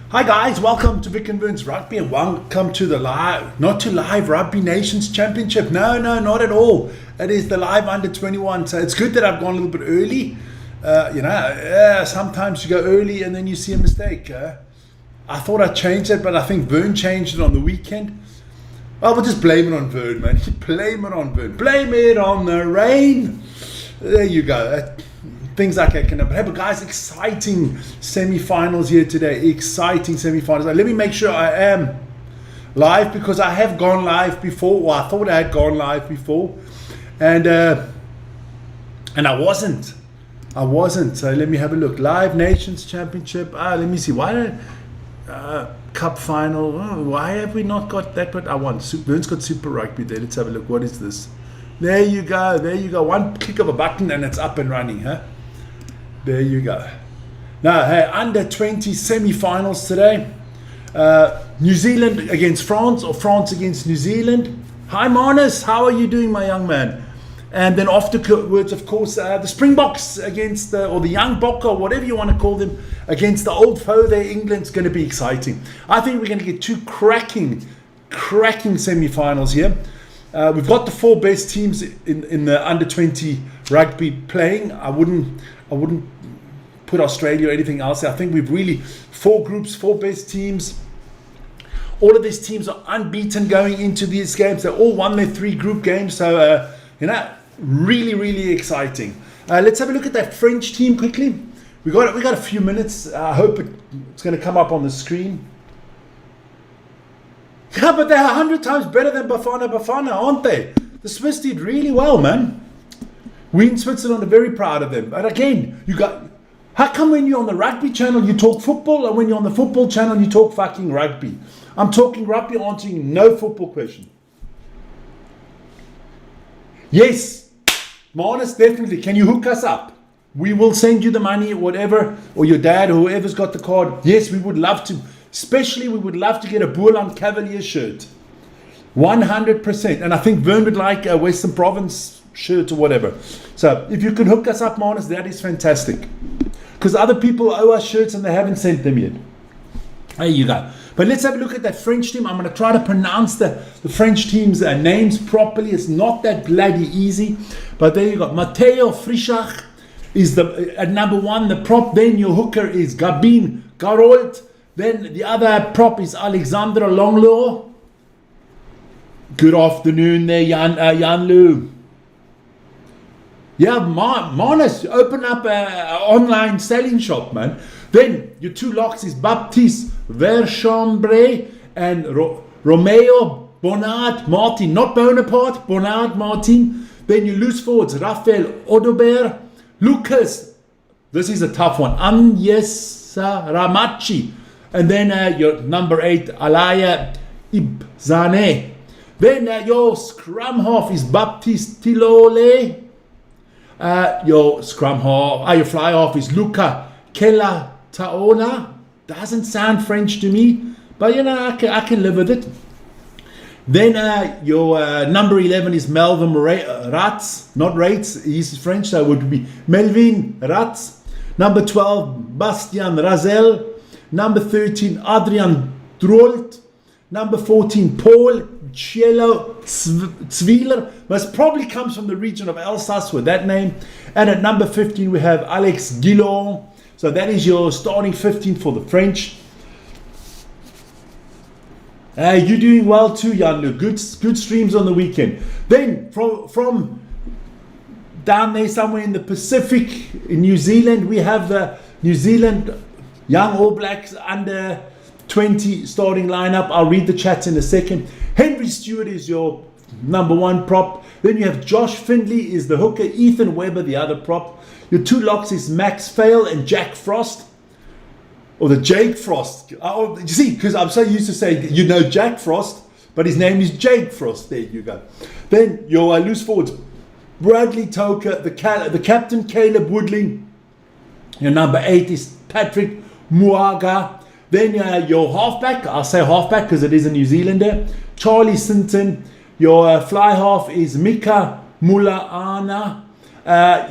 Hi guys, welcome to Vic and Vern's Rugby and welcome to the live Rugby Nations Championship. No, not at all. It is the live under 21. So it's good that I've gone a little bit early. Sometimes you go early and then you see a mistake. I thought I changed it, but I think Vern changed it on the weekend. I will just blame it on Vern, man. Blame it on Vern. Blame it on the rain. There you go. Things like that can happen. But guys, exciting semi-finals here today. Exciting semi-finals. Let me make sure I am live because I have gone live before. Well, I thought I had gone live before, and I wasn't. So let me have a look. Live Nations Championship. Let me see. Cup final. Why have we not got that? But I want. Vern's got Super Rugby there. Let's have a look. What is this? There you go. One click of a button and it's up and running, huh? There you go. Now, hey, under 20 semi-finals today. New Zealand against France or France against New Zealand. Hi, Marnus. How are you doing, my young man? And then afterwards, of course, the Springboks against, or the Young Bokke, or whatever you want to call them, against the old foe there, England's going to be exciting. I think we're going to get two cracking semi-finals here. We've got the four best teams in the under 20 rugby playing. I wouldn't put Australia or anything else. I think we've really four groups, four best teams. All of these teams are unbeaten going into these games. They all won their 3 group games. So, really exciting. Let's have a look at that French team quickly. We got a few minutes. I hope it's going to come up on the screen. Yeah, but they're 100 times better than Bafana, aren't they? The Swiss did really well, man. We in Switzerland are very proud of them. But again, how come when you're on the rugby channel you talk football, and when you're on the football channel you talk fucking rugby? I'm talking rugby, answering no football question. Yes, Marnus, definitely. Can you hook us up? We will send you the money, whatever, or your dad, or whoever's got the card. Yes, we would love to. Especially, we would love to get a Boerland Cavalier shirt. 100%. And I think Vern would like a Western Province shirt or whatever. So if you can hook us up, Marnus, that is fantastic. Because other people owe us shirts and they haven't sent them yet. There you go. But let's have a look at that French team. I'm going to try to pronounce the French team's names properly. It's not that bloody easy. But there you go. Matteo Frischach is at number 1, the prop. Then your hooker is Gabin Garold. Then the other prop is Alexandra Longlaw. Good afternoon there, Jan Lou. Yeah, Marnus, open up an online selling shop, man. Then your 2 locks is Baptiste Verschambre and Romeo Bonnard Martin. Not Bonaparte, Bonnard Martin. Then your loose forwards, Raphael Odobert, Lucas, this is a tough one, Anyesa Ramachi. And then your number 8, Alaya Ibzane. Then your scrum half is Baptiste Tilole. Your scrum half, your fly half is Luca Kella Taona. Doesn't sound French to me, but I can live with it. Then your number 11 is Melvin Ratz, not Rates, he's French, so it would be Melvin Ratz. Number 12, Bastian Razel. Number 13, Adrian Drolt. Number 14, Paul Cielo Zwieler. Must probably comes from the region of Alsace with that name. And at number 15, we have Alex Guillon. So that is your starting 15 for the French. You're doing well too, Jan. Good streams on the weekend. Then from down there somewhere in the Pacific, in New Zealand, we have the New Zealand Young All Blacks under 20 starting lineup. I'll read the chats in a second. Henry Stewart is your number 1 prop. Then you have Josh Findlay is the hooker. Ethan Webber, the other prop. Your 2 locks is Max Fail and Jack Frost. Or the Jake Frost. Oh, you see, because I'm so used to saying, Jack Frost, but his name is Jake Frost. There you go. Then your loose forwards, Bradley Toker, the captain, Caleb Woodley. Your number 8 is Patrick Muaga. Then your halfback, I'll say halfback because it is a New Zealander, Charlie Sinton. Your fly half is Mika Mulaana.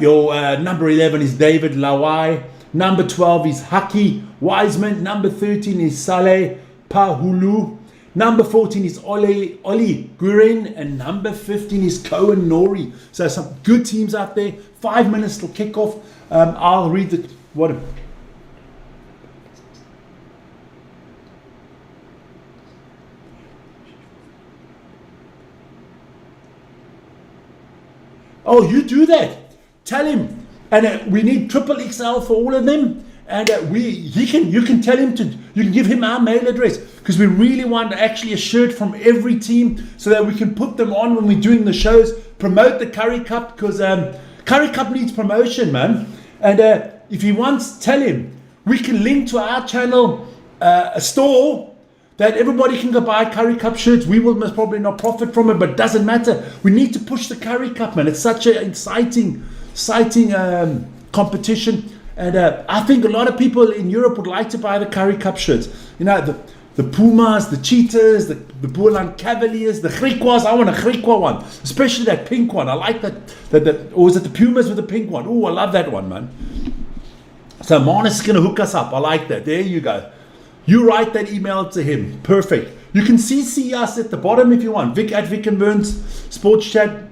Your number 11 is David Lawai. Number 12 is Haki Wiseman. Number 13 is Saleh Pahulu. Number 14 is Oli Gurin. And number 15 is Cohen Nori. So some good teams out there. 5 minutes till kickoff. I'll read the... what. Oh, you do that. Tell him. And we need triple XL for all of them. And you can tell him you can give him our mail address, because we really want actually a shirt from every team so that we can put them on when we're doing the shows. Promote the Curry Cup, because Curry Cup needs promotion, man. And if he wants, tell him. We can link to our channel a store that everybody can go buy Curry Cup shirts. We will most probably not profit from it, but it doesn't matter. We need to push the Curry Cup, man. It's such an exciting competition. And I think a lot of people in Europe would like to buy the Curry Cup shirts. You know, the Pumas, the Cheetahs, the Boerland Cavaliers, the Griquas. I want a Griqua one, especially that pink one. I like that. Or is it the Pumas with the pink one? Oh, I love that one, man. So Marnus is going to hook us up. I like that. There you go. You write that email to him. Perfect. You can CC us at the bottom if you want. Vic at Vic and Burns Sports Chat,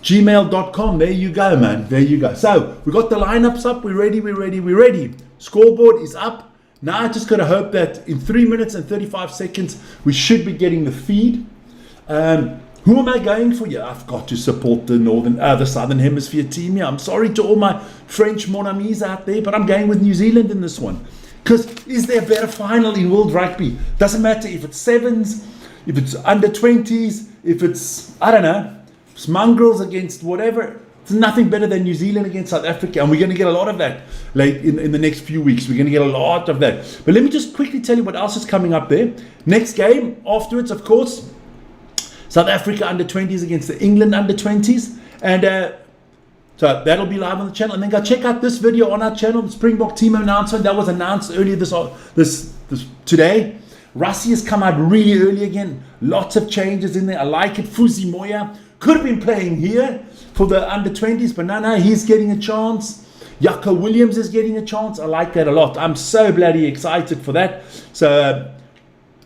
gmail.com. There you go, man. There you go. So we got the lineups up. We're ready. Scoreboard is up. Now I just got to hope that in 3 minutes and 35 seconds we should be getting the feed. Who am I going for? Yeah, I've got to support the Southern Hemisphere team here. I'm sorry to all my French mon amis out there, but I'm going with New Zealand in this one. Because is there a better final in world rugby? Doesn't matter if it's sevens, if it's under 20s, if it's, I don't know, it's mongrels against whatever. It's nothing better than New Zealand against South Africa. And we're going to get a lot of that late in the next few weeks. We're going to get a lot of that. But let me just quickly tell you what else is coming up there. Next game afterwards, of course, South Africa under 20s against the England under 20s. And so that'll be live on the channel. And then go check out this video on our channel, the Springbok team announcement. That was announced earlier this today. Rassie has come out really early again. Lots of changes in there. I like it. Fuzi Moya could have been playing here for the under 20s, but no, he's getting a chance. Yako Williams is getting a chance. I like that a lot. I'm so bloody excited for that. So,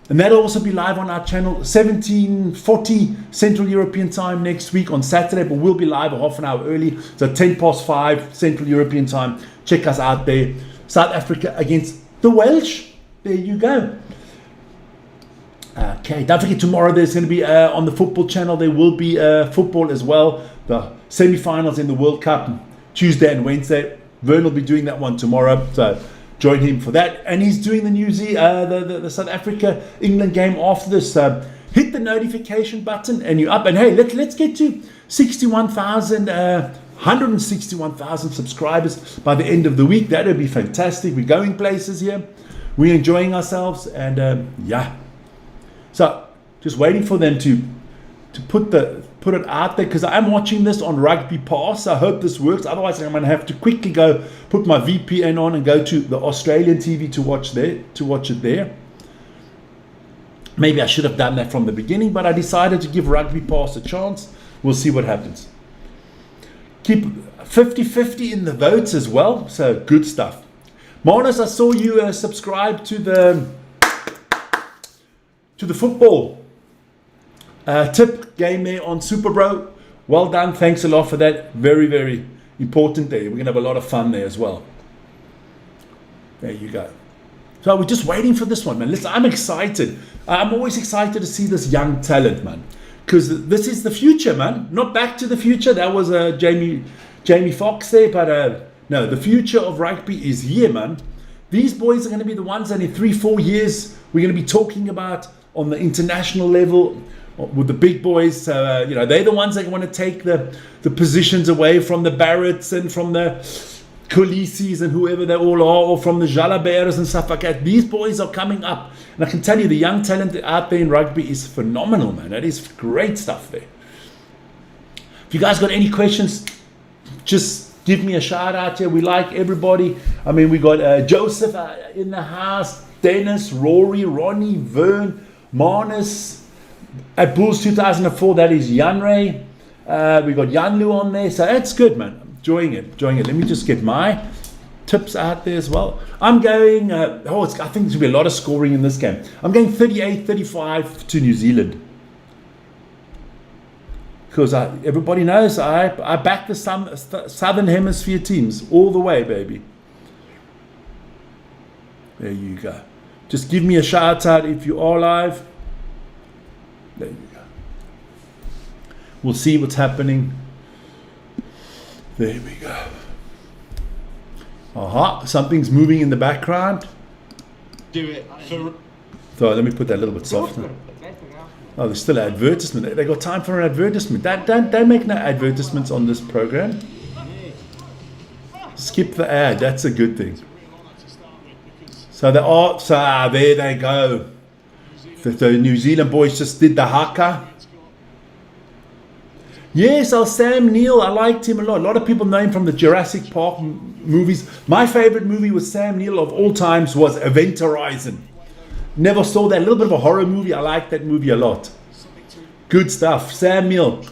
and that'll also be live on our channel, 17:40 Central European time next week on Saturday, but we'll be live a half an hour early. So 5:10 Central European time. Check us out there. South Africa against the Welsh. There you go. Okay, don't forget tomorrow there's going to be on the football channel, there will be football as well. The semi-finals in the World Cup, Tuesday and Wednesday. Vern will be doing that one tomorrow. So join him for that, and he's doing the South Africa England game after this. Hit the notification button, and you're up. And hey, let's get to 161,000 subscribers by the end of the week. That would be fantastic. We're going places here. We're enjoying ourselves, and yeah. So just waiting for them to put it out there, because I'm watching this on Rugby Pass. I hope this works. Otherwise, I'm going to have to quickly go put my VPN on and go to the Australian TV to watch it there. Maybe I should have done that from the beginning, but I decided to give Rugby Pass a chance. We'll see what happens. Keep 50-50 in the votes as well. So good stuff. Marnus, I saw you subscribe to the football tip game there on Super Bro. Well done. Thanks a lot for that. Very, very important there. We're going to have a lot of fun there as well. There you go. So we're just waiting for this one, man. Listen, I'm excited. I'm always excited to see this young talent, man. Because this is the future, man. Not Back to the Future. That was Jamie Foxx there. But no, the future of rugby is here, man. These boys are going to be the ones that in 3-4 years we're going to be talking about on the international level with the big boys. So, they're the ones that want to take the positions away from the Barretts and from the Khaleesi's and whoever they all are, or from the Jalaberas and stuff like that. These boys are coming up. And I can tell you, the young talent out there in rugby is phenomenal, man. That is great stuff there. If you guys got any questions, just give me a shout out here. We like everybody. I mean, we got Joseph in the house, Dennis, Rory, Ronnie, Vern, Marnus. At Bulls 2004, that is Janray. We got Janlu on there. So that's good, man. I'm enjoying it. Let me just get my tips out there as well. I'm going, I think there's going to be a lot of scoring in this game. I'm going 38-35 to New Zealand. Because everybody knows I back the Southern Hemisphere teams all the way, baby. There you go. Just give me a shout out if you are live. There you go. We'll see what's happening. There we go. Aha, something's moving in the background. Do it. So let me put that a little bit softer. Oh, there's still an advertisement. They got time for an advertisement. Don't make no advertisements on this program. Skip the ad. That's a good thing. So there they go. The New Zealand boys just did the haka. Yes, Sam Neill. I liked him a lot. A lot of people know him from the Jurassic Park movies. My favorite movie with Sam Neill of all times was Event Horizon. Never saw that. A little bit of a horror movie. I like that movie a lot. Good stuff. Sam Neill.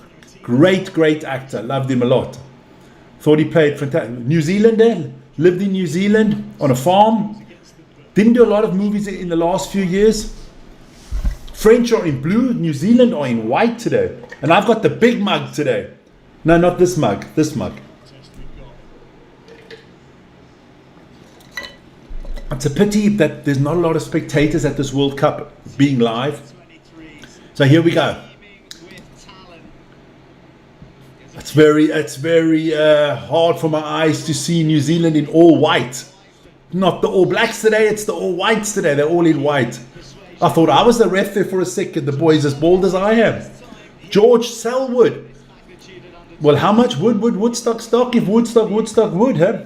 Great actor. Loved him a lot. Thought he played fantastic. New Zealander. Lived in New Zealand on a farm. Didn't do a lot of movies in the last few years. French are in blue. New Zealand are in white today. And I've got the big mug today. No, not this mug. This mug. It's a pity that there's not a lot of spectators at this World Cup being live. So here we go. It's very hard for my eyes to see New Zealand in all white. Not the All Blacks today, it's the All Whites today. They're all in white. I thought I was the ref there for a second. The boy's as bald as I am. George Selwood. Well, how much would Woodstock stock if Woodstock would, huh?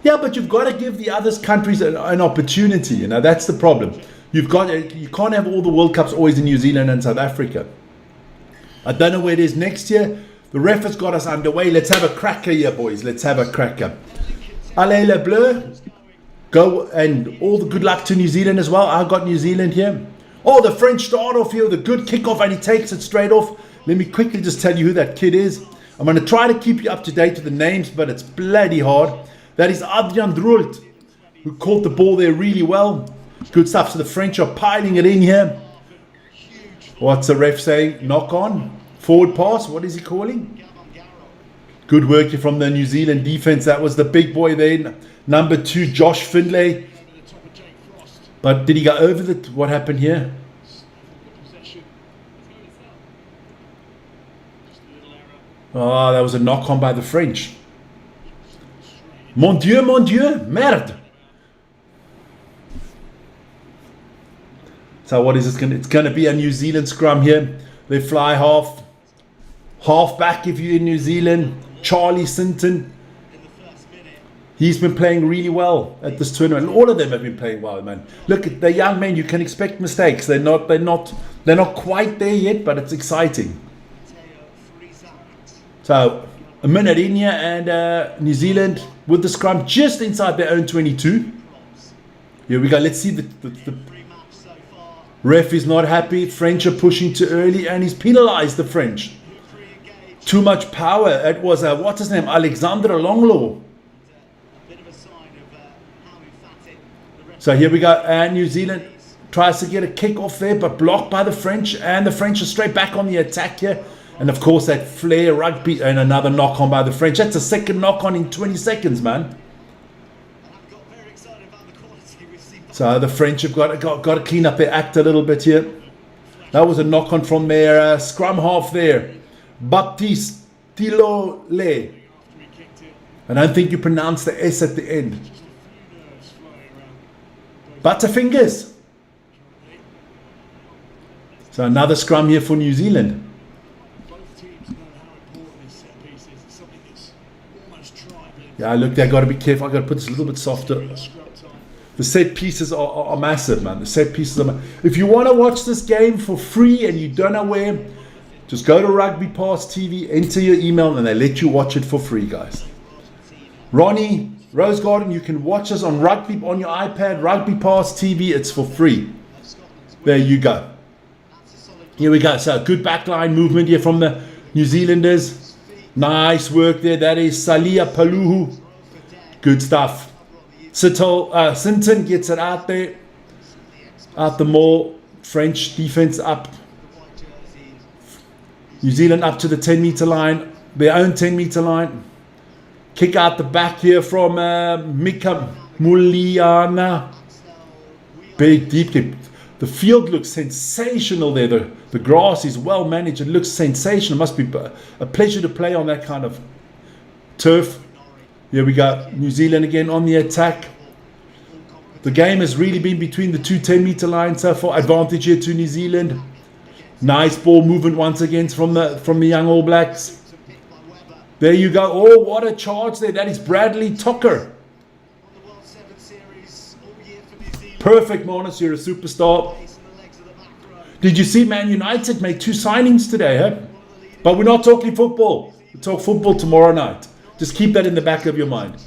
Yeah, but you've got to give the other countries an opportunity. You know, that's the problem. You can't have all the World Cups always in New Zealand and South Africa. I don't know where it is next year. The ref has got us underway. Let's have a cracker here, boys. Let's have a cracker. Allez le bleu. Go, and all the good luck to New Zealand as well. I got New Zealand here. Oh, the French start off here with a good kickoff, and he takes it straight off. Let me quickly just tell you who that kid is. I'm going to try to keep you up to date with the names, but it's bloody hard. That is Adrian Drult, who caught the ball there really well. Good stuff. So the French are piling it in here. What's the ref saying? Knock on. Forward pass. What is he calling? Good work here from the New Zealand defense. That was the big boy there. Number 2, Josh Findlay. But did he go over the... What happened here? Oh, that was a knock on by the French. Mon Dieu, merde. So what is this going to... It's going to be a New Zealand scrum here. They fly half back if you're in New Zealand. Charlie Sinton. He's been playing really well at this tournament. All of them have been playing well, man. Look, they're young men. You can expect mistakes. They're not quite there yet, but it's exciting. So a minute in here, and New Zealand with the scrum just inside their own 22. Here we go. Let's see the ref is not happy. French are pushing too early, and he's penalized the French. Too much power. It was what's his name? Alexander Longlaw. So here we go, and New Zealand tries to get a kick off there, but blocked by the French, and the French are straight back on the attack here. And of course that flare rugby, and another knock on by the French. That's a second knock on in 20 seconds, man. So the French have got to clean up their act a little bit here. That was a knock on from their scrum half there. Baptiste Tilole. I don't think you pronounce the S at the end. Butterfingers. So another scrum here for New Zealand. Yeah, look, they've got to be careful. I've got to put this a little bit softer. The set pieces are massive, man. The set pieces are massive. If you want to watch this game for free and you don't know where, just go to Rugby Pass TV, enter your email, and they let you watch it for free, guys. Ronnie, Rose Garden, you can watch us on Rugby on your iPad, Rugby Pass TV. It's for free. There you go. Here we go. So good backline movement here from the New Zealanders. Nice work there. That is Salia Paluhu. Good stuff. Sinton gets it out there. Out the maul. French defense up. New Zealand up to the 10-meter line. Their own 10-meter line. Kick out the back here from Mika Muliana. Big deep kick. The field looks sensational there. The grass is well managed. It looks sensational. It must be a pleasure to play on that kind of turf. Here we go. New Zealand again on the attack. The game has really been between the two 10-meter lines so far. Advantage here to New Zealand. Nice ball movement once again from the young All Blacks. There you go. Oh, what a charge there. That is Bradley Tocker. Perfect, Marnus. You're a superstar. Did you see Man United make 2 signings today? Huh? But we're not talking football. We'll talk football tomorrow night. Just keep that in the back of your mind.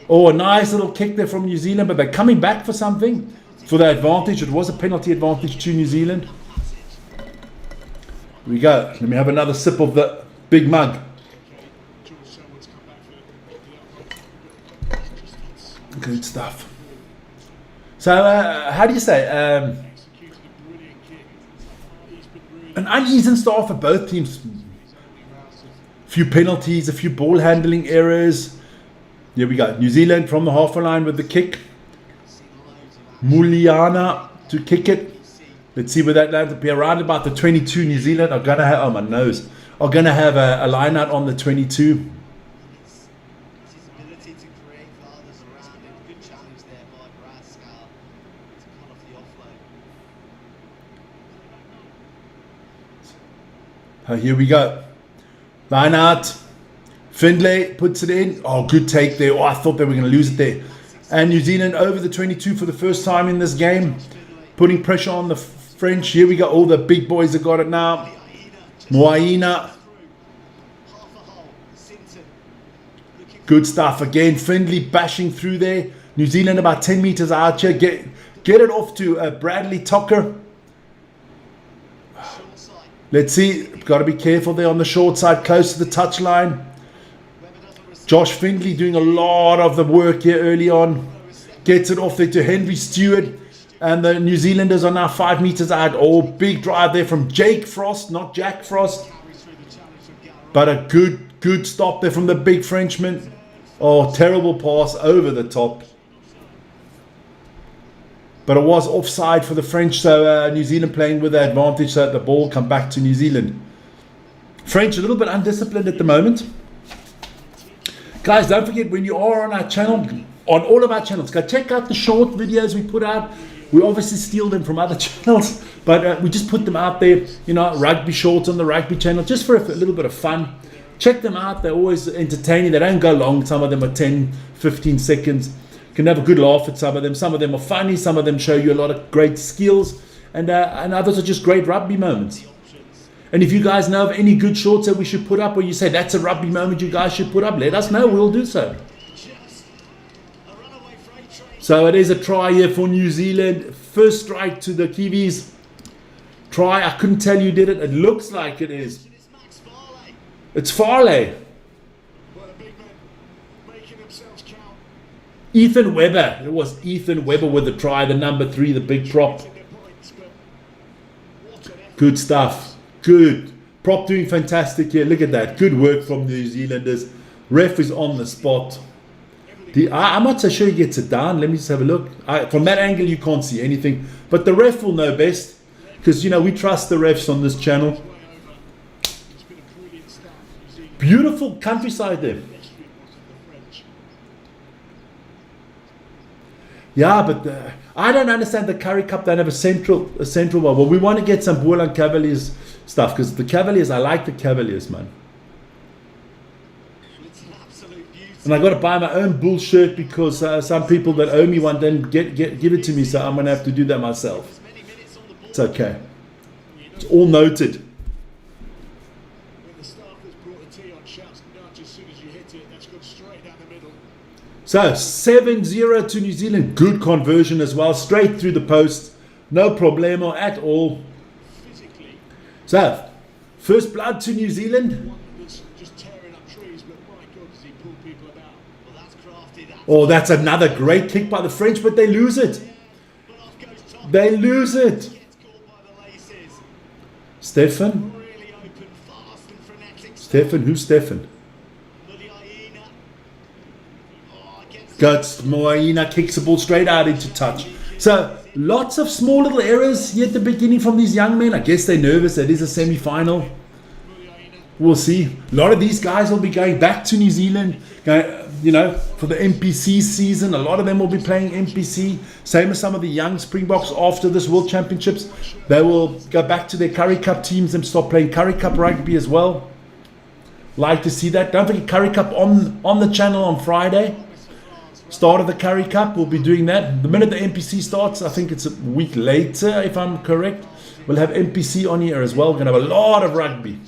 Oh, a nice little kick there from New Zealand. But they're coming back for something. For the advantage. It was a penalty advantage to New Zealand. Here we go. Let me have another sip of the big mug. Good stuff. So, how do you say? An uneven start for both teams. A few penalties, a few ball handling errors. Here we go. New Zealand from the halfway line with the kick. Muliana to kick it. Let's see where that lands. It'll be around about the 22. New Zealand are going to have, oh my nose, are going to have a line out on the 22. Here we go. Line out. Findlay puts it in. Oh, good take there. Oh, I thought they were going to lose it there. And New Zealand over the 22 for the first time in this game. Putting pressure on the French. Here we go. All the big boys have got it now. Moaina. Good stuff. Again, Findlay bashing through there. New Zealand about 10 meters out here. Get it off to Bradley Tocker. Let's see. Got to be careful there on the short side, close to the touchline. Josh Findlay doing a lot of the work here early on. Gets it off there to Henry Stewart. And the New Zealanders are now 5 meters out. Oh, big drive there from Jake Frost, not Jack Frost. But a good stop there from the big Frenchman. Oh, terrible pass over the top. But it was offside for the French, so New Zealand playing with the advantage so that the ball come back to New Zealand. French a little bit undisciplined at the moment. Guys, don't forget when you are on our channel, on all of our channels, go check out the short videos we put out. We obviously steal them from other channels, but we just put them out there, you know, rugby shorts on the rugby channel, just for a little bit of fun. Check them out. They're always entertaining. They don't go long. Some of them are 10, 15 seconds. You can have a good laugh at some of them. Some of them are funny. Some of them show you a lot of great skills. And others are just great rugby moments. And if you guys know of any good shorts that we should put up, or you say that's a rugby moment you guys should put up, let us know. We'll do so. So it is a try here for New Zealand. First strike to the Kiwis. Try. I couldn't tell you did it. It looks like it is. It's Farley. Ethan Webber. It was Ethan Webber with the try, the number 3, the big prop. Good stuff. Good. Prop doing fantastic here. Look at that. Good work from the New Zealanders. Ref is on the spot. I'm not so sure he gets it down. Let me just have a look. From that angle, you can't see anything. But the ref will know best. Because, you know, we trust the refs on this channel. Beautiful countryside there. Yeah, but I don't understand the Currie Cup. They have a central one. Well, we want to get some Boerland Cavaliers stuff because the Cavaliers, I like the Cavaliers, man. And I got to buy my own bull shirt because some people that owe me one didn't give it to me, so I'm going to have to do that myself. It's okay. It's all noted. So 7-0 to New Zealand. Good conversion as well. Straight through the post. No problemo at all. So first blood to New Zealand. Just tearing up trees, but my God, does he pull people about? Well, that's crafty, that. Oh, that's another great kick by the French, but they lose it. They lose it. Stefan? Stefan? Who's Stefan? Guts Moaina kicks the ball straight out into touch. So lots of small little errors here at the beginning from these young men. I guess they're nervous. It is a semi-final. We'll see. A lot of these guys will be going back to New Zealand, for the NPC season. A lot of them will be playing NPC. Same as some of the young Springboks after this World Championships. They will go back to their Curry Cup teams and start playing Curry Cup rugby as well. Like to see that. Don't forget Curry Cup on the channel on Friday. Start of the Curry Cup, we'll be doing that. The minute the NPC starts, I think it's a week later, if I'm correct, we'll have NPC on here as well. We're going to have a lot of rugby.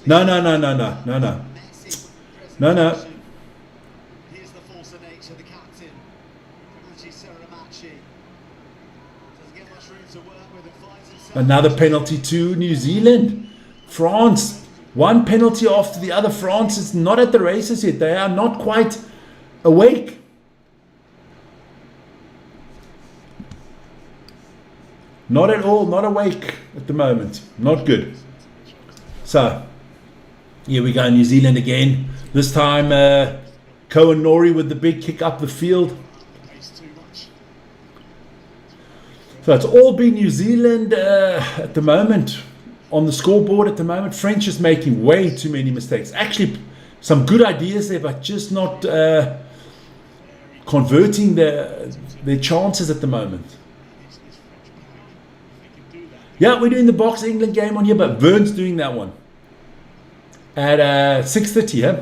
No. Another penalty to New Zealand. France. One penalty after the other. France is not at the races yet. They are not quite awake. Not at all. Not awake at the moment. Not good. So, here we go. New Zealand again. This time, Cohen Nori with the big kick up the field. So, it's all been New Zealand at the moment. On the scoreboard at the moment, French is making way too many mistakes. Actually, some good ideas there, but just not converting their chances at the moment. Yeah, we're doing the Box England game on here, but Vern's doing that one at 6:30. Yeah.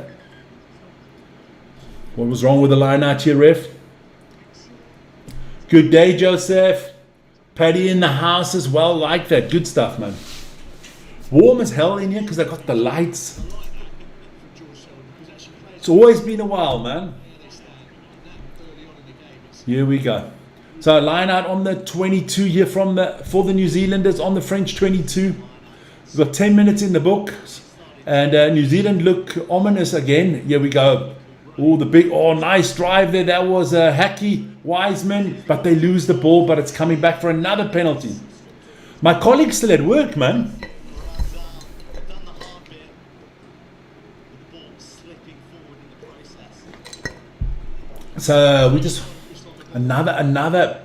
What was wrong with the line out here, ref? Good day, Joseph. Paddy in the house as well. Like that. Good stuff, man. Warm as hell in here because I got the lights. It's always been a while, man. Here we go. So line out on the 22 here for the New Zealanders on the French 22. We've got 10 minutes in the book. And New Zealand look ominous again. Here we go. Oh, nice drive there. That was Hacky, Wiseman. But they lose the ball, but it's coming back for another penalty. My colleague's still at work, man. So we just another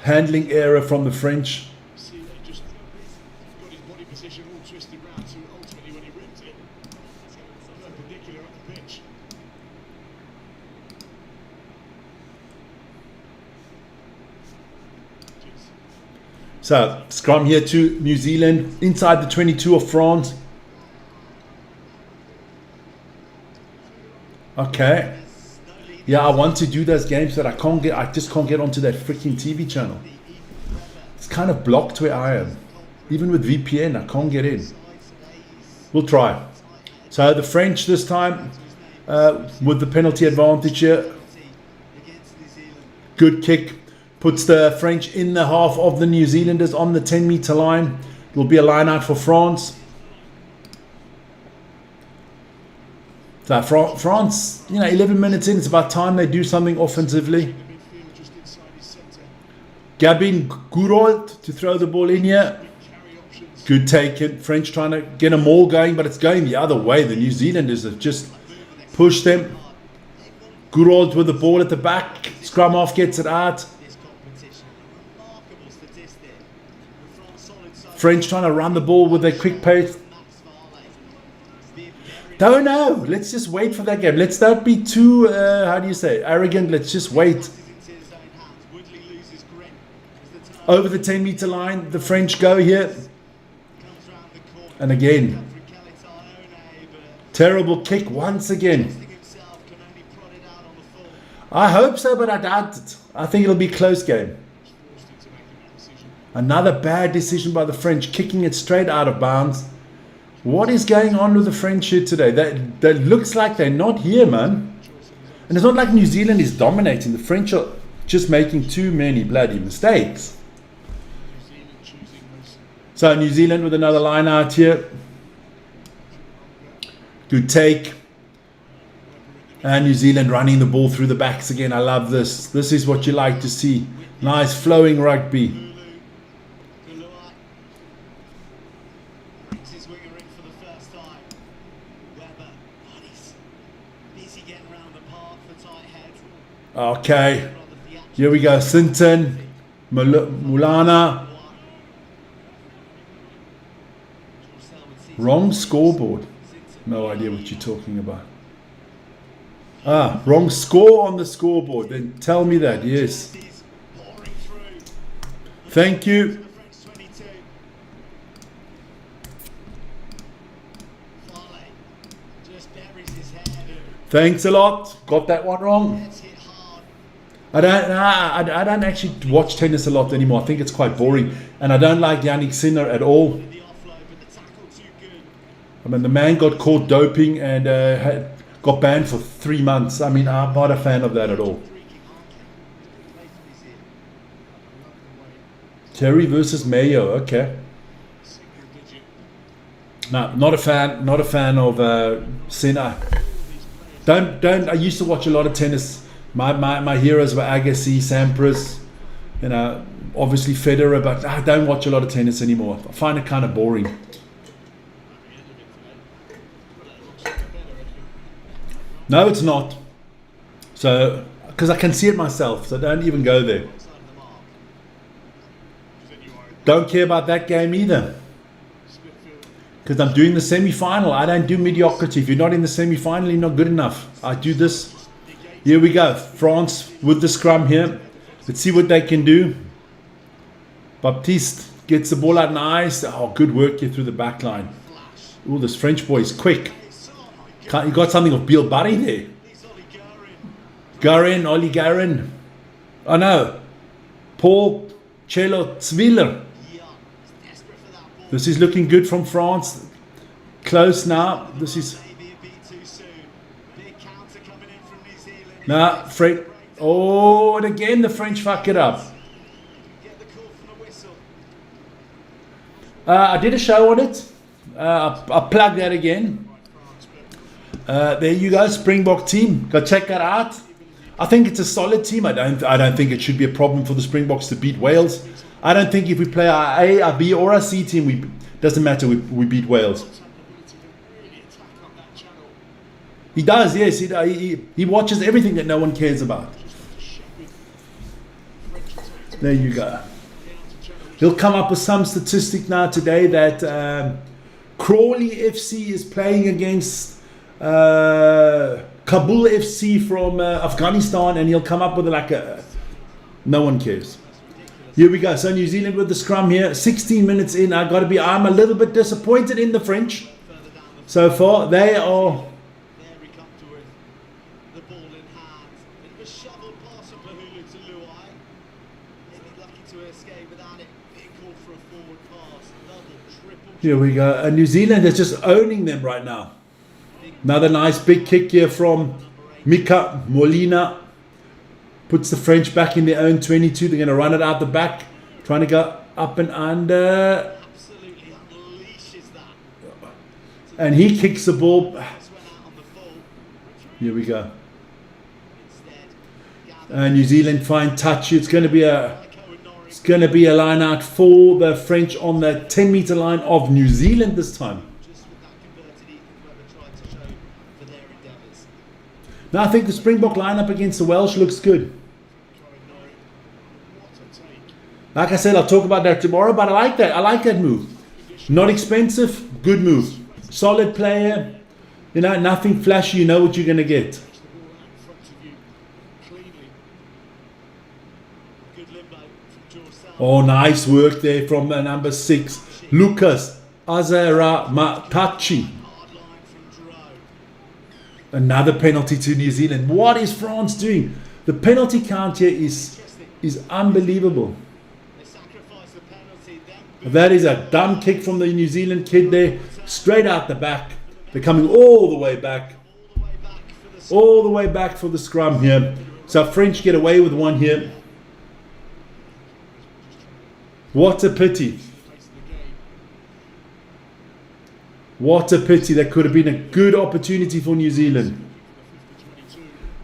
handling error from the French. So scrum here to New Zealand inside the 22 of France. Okay. Yeah, I want to do those games that I just can't get onto that freaking TV channel. It's kind of blocked where I am. Even with VPN, I can't get in. We'll try. So the French this time with the penalty advantage here. Good kick. Puts the French in the half of the New Zealanders on the 10-meter line. It will be a line out for France. So France, 11 minutes in, it's about time they do something offensively. Gabin Gouraud to throw the ball in here. Good taken. French trying to get a maul going, but it's going the other way. The New Zealanders have just pushed them. Gouraud with the ball at the back. Scrum half gets it out. French trying to run the ball with a quick pace. Don't know. Let's just wait for that game. Let's not be too, arrogant. Let's just wait. Over the 10-meter line, the French go here. And again, terrible kick once again. I hope so, but I doubt it. I think it'll be a close game. Another bad decision by the French, kicking it straight out of bounds. What is going on with the French here today? That looks like they're not here, man. And it's not like New Zealand is dominating. The French are just making too many bloody mistakes. So New Zealand with another line out here. Good take. And New Zealand running the ball through the backs again. I love this. This is what you like to see. Nice flowing rugby. Okay. Here we go. Sinton. Mulana. Wrong scoreboard. No idea what you're talking about. Wrong score on the scoreboard. Then tell me that. Yes. Thank you. Thanks a lot. Got that one wrong. I don't actually watch tennis a lot anymore. I think it's quite boring. And I don't like Yannick Sinner at all. I mean, the man got caught doping and got banned for 3 months. I mean, I'm not a fan of that at all. Terry versus Mayo. Okay. No, not a fan. Not a fan of Sinner. I used to watch a lot of tennis. My heroes were Agassi, Sampras, obviously Federer, but I don't watch a lot of tennis anymore. I find it kind of boring. No, it's not. So, because I can see it myself, so don't even go there. Don't care about that game either. Because I'm doing the semi-final. I don't do mediocrity. If you're not in the semi-final, you're not good enough. I do this. Here we go. France with the scrum here. Let's see what they can do. Baptiste gets the ball out nice. Oh, good work here through the back line. Oh, this French boy is quick. You got something of Bill Barry there. Ollie Garin. Oh no. Paul Cello Zwiller. This is looking good from France. Close now. This is... Now, Fred. Oh, and again the French fuck it up. I did a show on it. I'll plug that again. There you go, Springbok team. Go check that out. I think it's a solid team. I don't think it should be a problem for the Springboks to beat Wales. I don't think if we play our A, our B, or our C team, doesn't matter. We beat Wales. He does, yes. He watches everything that no one cares about. There you go. He'll come up with some statistic now today that Crawley FC is playing against Kabul FC from Afghanistan, and he'll come up with like a... No one cares. Here we go. So New Zealand with the scrum here. 16 minutes in. I'm a little bit disappointed in the French so far. They are... Here we go. And New Zealand is just owning them right now. Another nice big kick here from Mika Molina. Puts the French back in their own 22. They're going to run it out the back. Trying to go up and under. And he kicks the ball. Here we go. And New Zealand find touch. It's going to be a line out for the French on the 10-meter line of New Zealand this time. Now I think the Springbok lineup against the Welsh looks good. Like I said, I'll talk about that tomorrow, but I like that. I like that move. Not expensive, good move. Solid player. Nothing flashy. You know what you're going to get. Oh, nice work there from number 6, Lucas Azaramatachi. Another penalty to New Zealand. What is France doing? The penalty count here is unbelievable. That is a dumb kick from the New Zealand kid there. Straight out the back. They're coming all the way back. All the way back for the scrum here. So French get away with one here. What a pity. What a pity. That could have been a good opportunity for New Zealand.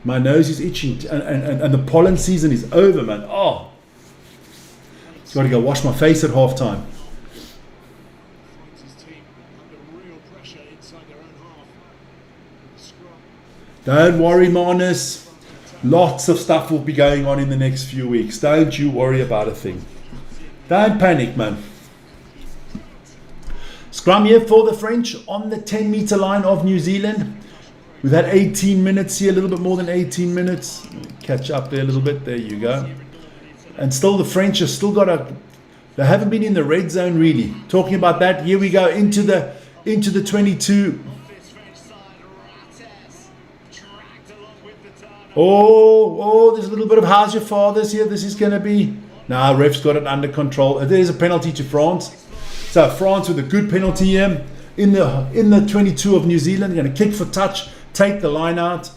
My nose is itching, and the pollen season is over, man. Oh, got to go wash my face at half time. Don't worry, Marnus. Lots of stuff will be going on in the next few weeks. Don't you worry about a thing. Don't panic, man. Scrum here for the French on the 10-meter line of New Zealand. We've had 18 minutes here, a little bit more than 18 minutes. Catch up there a little bit. There you go. And still the French have still got they haven't been in the red zone really. Talking about that, here we go into the 22. Oh, there's a little bit of how's your father's here. This is going to be... Nah, ref's got it under control. There's a penalty to France. So France with a good penalty here. In the 22 of New Zealand, going to kick for touch, take the line out.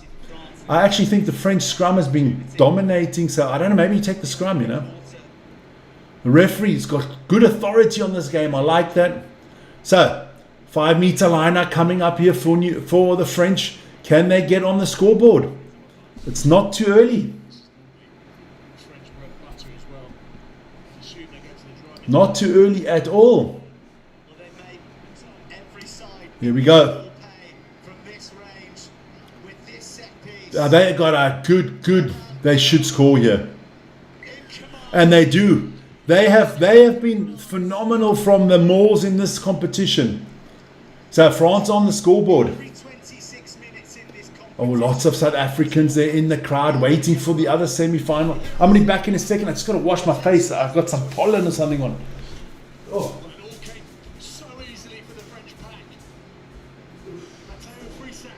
I actually think the French scrum has been dominating. So I don't know, maybe you take the scrum, you know. The referee's got good authority on this game. I like that. So 5-meter liner coming up here for the French. Can they get on the scoreboard? It's not too early. Not too early at all. Here we go. They got a good. They should score here, and they do. They have been phenomenal from the mauls in this competition. So France on the scoreboard. Oh, lots of South Africans there in the crowd waiting for the other semi-final. I'm going to be back in a second. I just got to wash my face. I've got some pollen or something on. Oh. It all came so easily for the French pack. Matteo Frisac,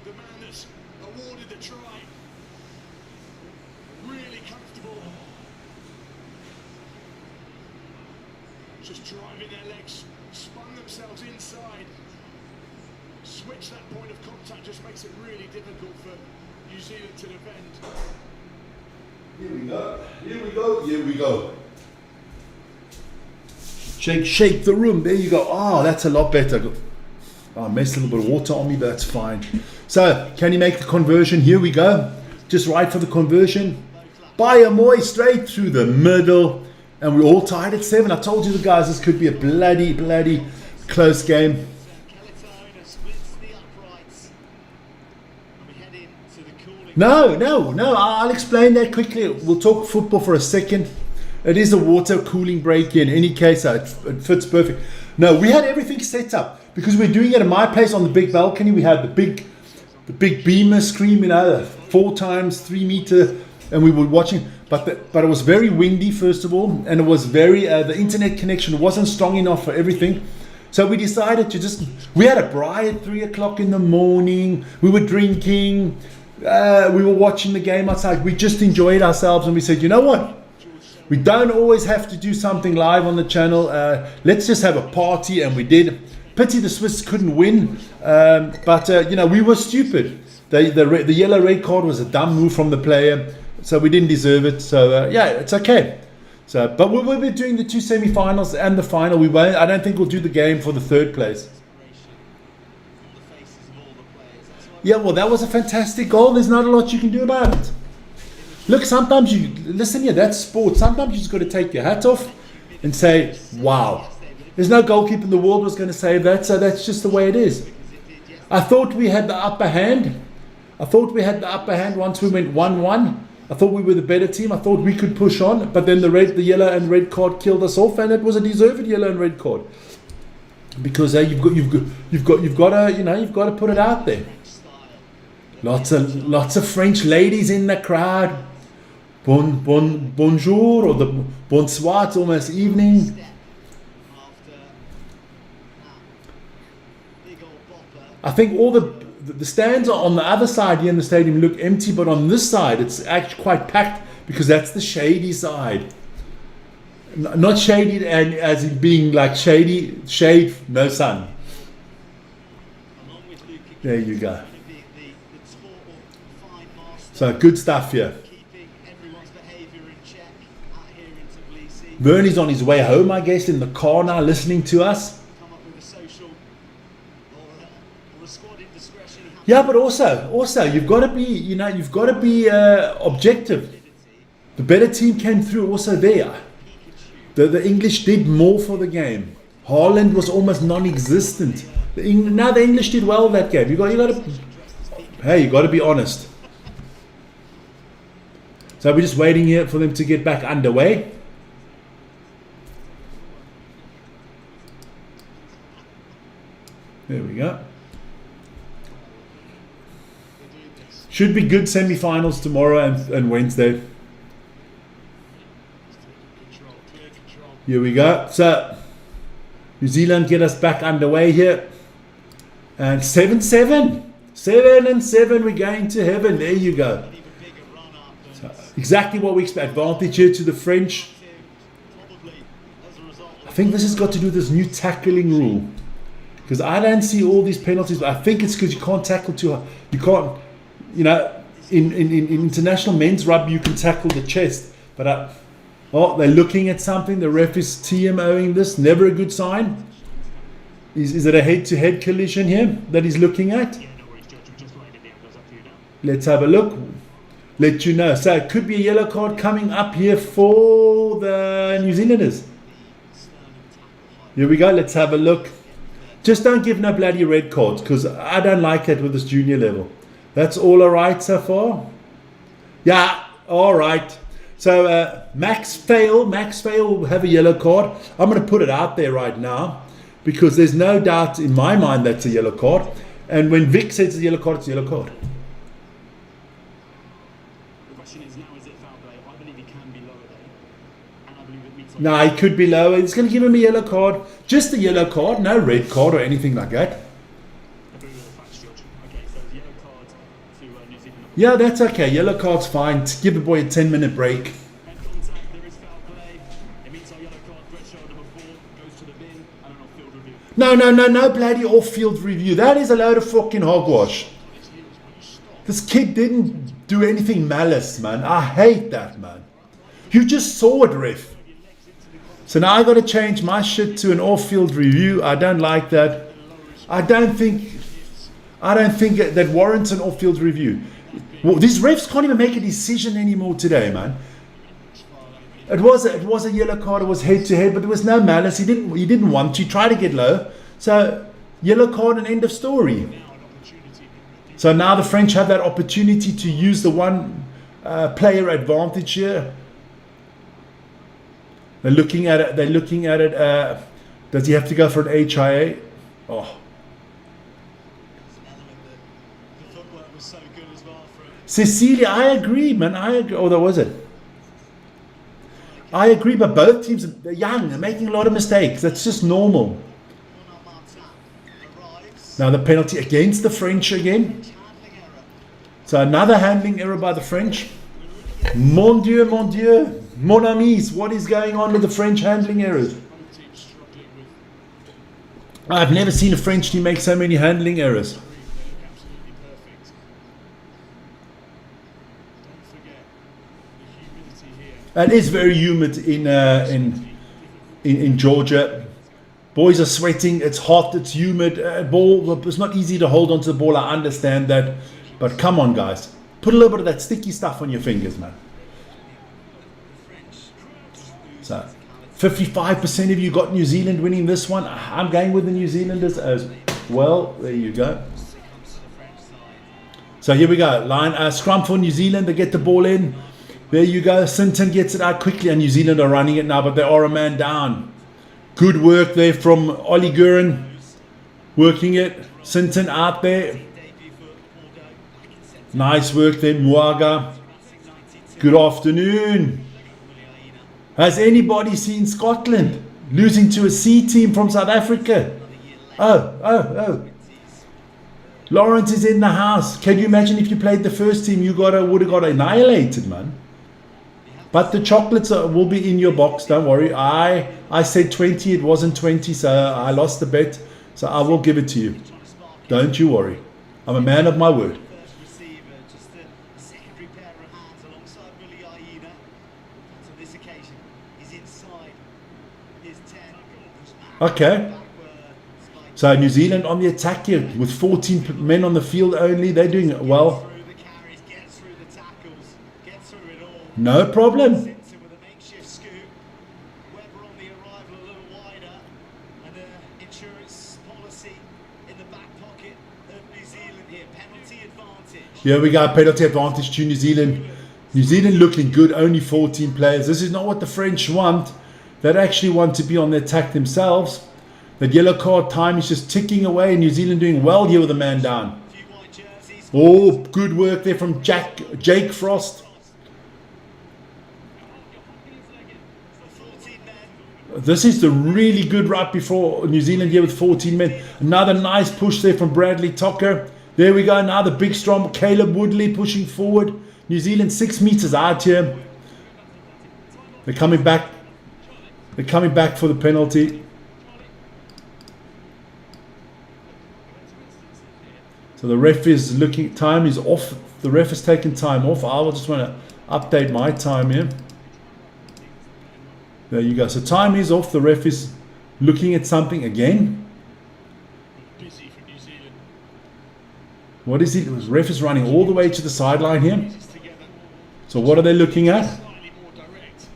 the man that's awarded the try. Really comfortable. Just driving their legs, spun themselves inside. Switch that point of contact just makes it really difficult for New Zealand to defend. Here we go. Here we go. Here we go. Shake the room. There you go. Oh, that's a lot better. Oh, I messed a little bit of water on me, but that's fine. So, can you make the conversion? Here we go. Just right for the conversion. Bayamoy straight through the middle. And we're all tied at 7. I told you the guys, this could be a bloody close game. No, I'll explain that quickly. We'll talk football for a second. It is a water cooling break in any case, it fits perfect. No, we had everything set up because we're doing it at my place on the big balcony. We had the big beamer screen, 4x3 meter, and we were watching. But it was very windy first of all, and it was the internet connection wasn't strong enough for everything. So we decided we had a braai at 3 o'clock in the morning. We were drinking. We were watching the game outside. We just enjoyed ourselves, and we said, you know what? We don't always have to do something live on the channel. Let's just have a party, and we did. Pity the Swiss couldn't win, but we were stupid. The yellow red card was a dumb move from the player, so we didn't deserve it. So it's okay. So, but we'll be doing the 2 semi-finals and the final. We won't. I don't think we'll do the game for the 3rd place. Yeah, well, that was a fantastic goal. There's not a lot you can do about it. Look, sometimes that's sport. Sometimes you just got to take your hat off and say, wow. There's no goalkeeper in the world was going to save that, so that's just the way it is. I thought we had the upper hand. Once we went 1-1. I thought we were the better team. I thought we could push on, but then the yellow and red card killed us off, and it was a deserved yellow and red card. Because you've got to put it out there. Lots of French ladies in the crowd. Bonjour or the bonsoir, it's almost evening. I think all the stands on the other side here in the stadium look empty, but on this side it's actually quite packed because that's the shady side. Not shady and as in being like shade, no sun. There you go. So good stuff here. Bernie's on his way home, I guess, in the car now, listening to us. Yeah, but also, you've got to be, you've got to be objective. The better team came through also there. The English did more for the game. Haaland was almost non-existent. The English did well that game. You got to be honest. So we're just waiting here for them to get back underway. There we go. Should be good semi-finals tomorrow and Wednesday. Here we go. So New Zealand get us back underway here. And 7-7. 7-7. We're going to heaven. There you go. So exactly what we expect. Advantage here to the French. I think this has got to do with this new tackling rule. Because I don't see all these penalties. But I think it's because you can't tackle too hard. You can't, in international men's rugby, you can tackle the chest. But they're looking at something. The ref is TMOing this. Never a good sign. Is it a head-to-head collision here that he's looking at? Let's have a look. Let you know. So it could be a yellow card coming up here for the New Zealanders. Here we go. Let's have a look. Just don't give no bloody red cards because I don't like it with this junior level. That's all alright so far? Yeah, alright. So Max Fail will have a yellow card. I'm going to put it out there right now because there's no doubt in my mind that's a yellow card. And when Vic says it's a yellow card, it's a yellow card. The question is now, is it foul play? I believe he can be lower there. And I believe it meets... No, he could be lower. It's going to give him a yellow card. Just a yellow card, no red card or anything like that. Yeah, that's okay. Yellow card's fine. Give the boy a 10-minute break. No bloody off-field review. That is a load of fucking hogwash. This kid didn't do anything malice, man. I hate that, man. You just saw it, ref. So now I got to change my shit to an off-field review. I don't like that. I don't think that warrants an off-field review. Well, these refs can't even make a decision anymore today, man. It was a yellow card. It was head-to-head, but there was no malice. He didn't want to try to get low. So yellow card and end of story. So now the French have that opportunity to use the one player advantage here. They're looking at it. Does he have to go for an HIA? Oh. Cecilia, I agree, man. I agree. Oh, that was it. I agree, but both teams are young. They're making a lot of mistakes. That's just normal. Now the penalty against the French again. So another handling error by the French. Mon Dieu, mon amis, what is going on with the French handling errors? I've never seen a French team make so many handling errors. It is very humid in Georgia. Boys are sweating. It's hot. It's humid. It's not easy to hold onto the ball. I understand that, but come on, guys, put a little bit of that sticky stuff on your fingers, man. So, 55% of you got New Zealand winning this one. I'm going with the New Zealanders as well. There you go. So here we go. Line scrum for New Zealand. They get the ball in. There you go. Sinton gets it out quickly, and New Zealand are running it now, but they are a man down. Good work there from Ollie Gurin. Working it. Sinton out there. Nice work there, Muaga. Good afternoon. Has anybody seen Scotland losing to a C team from South Africa? Oh. Lawrence is in the house. Can you imagine if you played the first team, you would have got annihilated, man. But the chocolates will be in your box, don't worry. I said 20, it wasn't 20, so I lost the bet. So I will give it to you. Don't you worry. I'm a man of my word. So New Zealand on the attack here with 14 men on the field only. They're doing well. Through the carries, gets through the tackles, gets through it all. No problem. Simpson with a makeshift scoop. Weber on the arrival a little wider. And an insurance policy in the back pocket of New Zealand here. Penalty advantage. Here we go. Penalty advantage to New Zealand. New Zealand looking good. Only 14 players. This is not what the French want. They actually want to be on the attack themselves. That yellow card time is just ticking away. New Zealand doing well here with a man down. Few white jerseys. Oh, good work there from Jake Frost. For 14 men. This is the really good right before New Zealand here with 14 men. Another nice push there from Bradley Tocker. There we go. Now the big strong Caleb Woodley pushing forward. New Zealand 6 meters out here. They're coming back. They're coming back for the penalty. So the ref is looking, time is off. The ref has taken time off. I just want to update my time here. There you go. So time is off. The ref is looking at something again. Busy for New Zealand. What is it? The ref is running all the way to the sideline here. Together. So what are they looking at? Slightly more direct.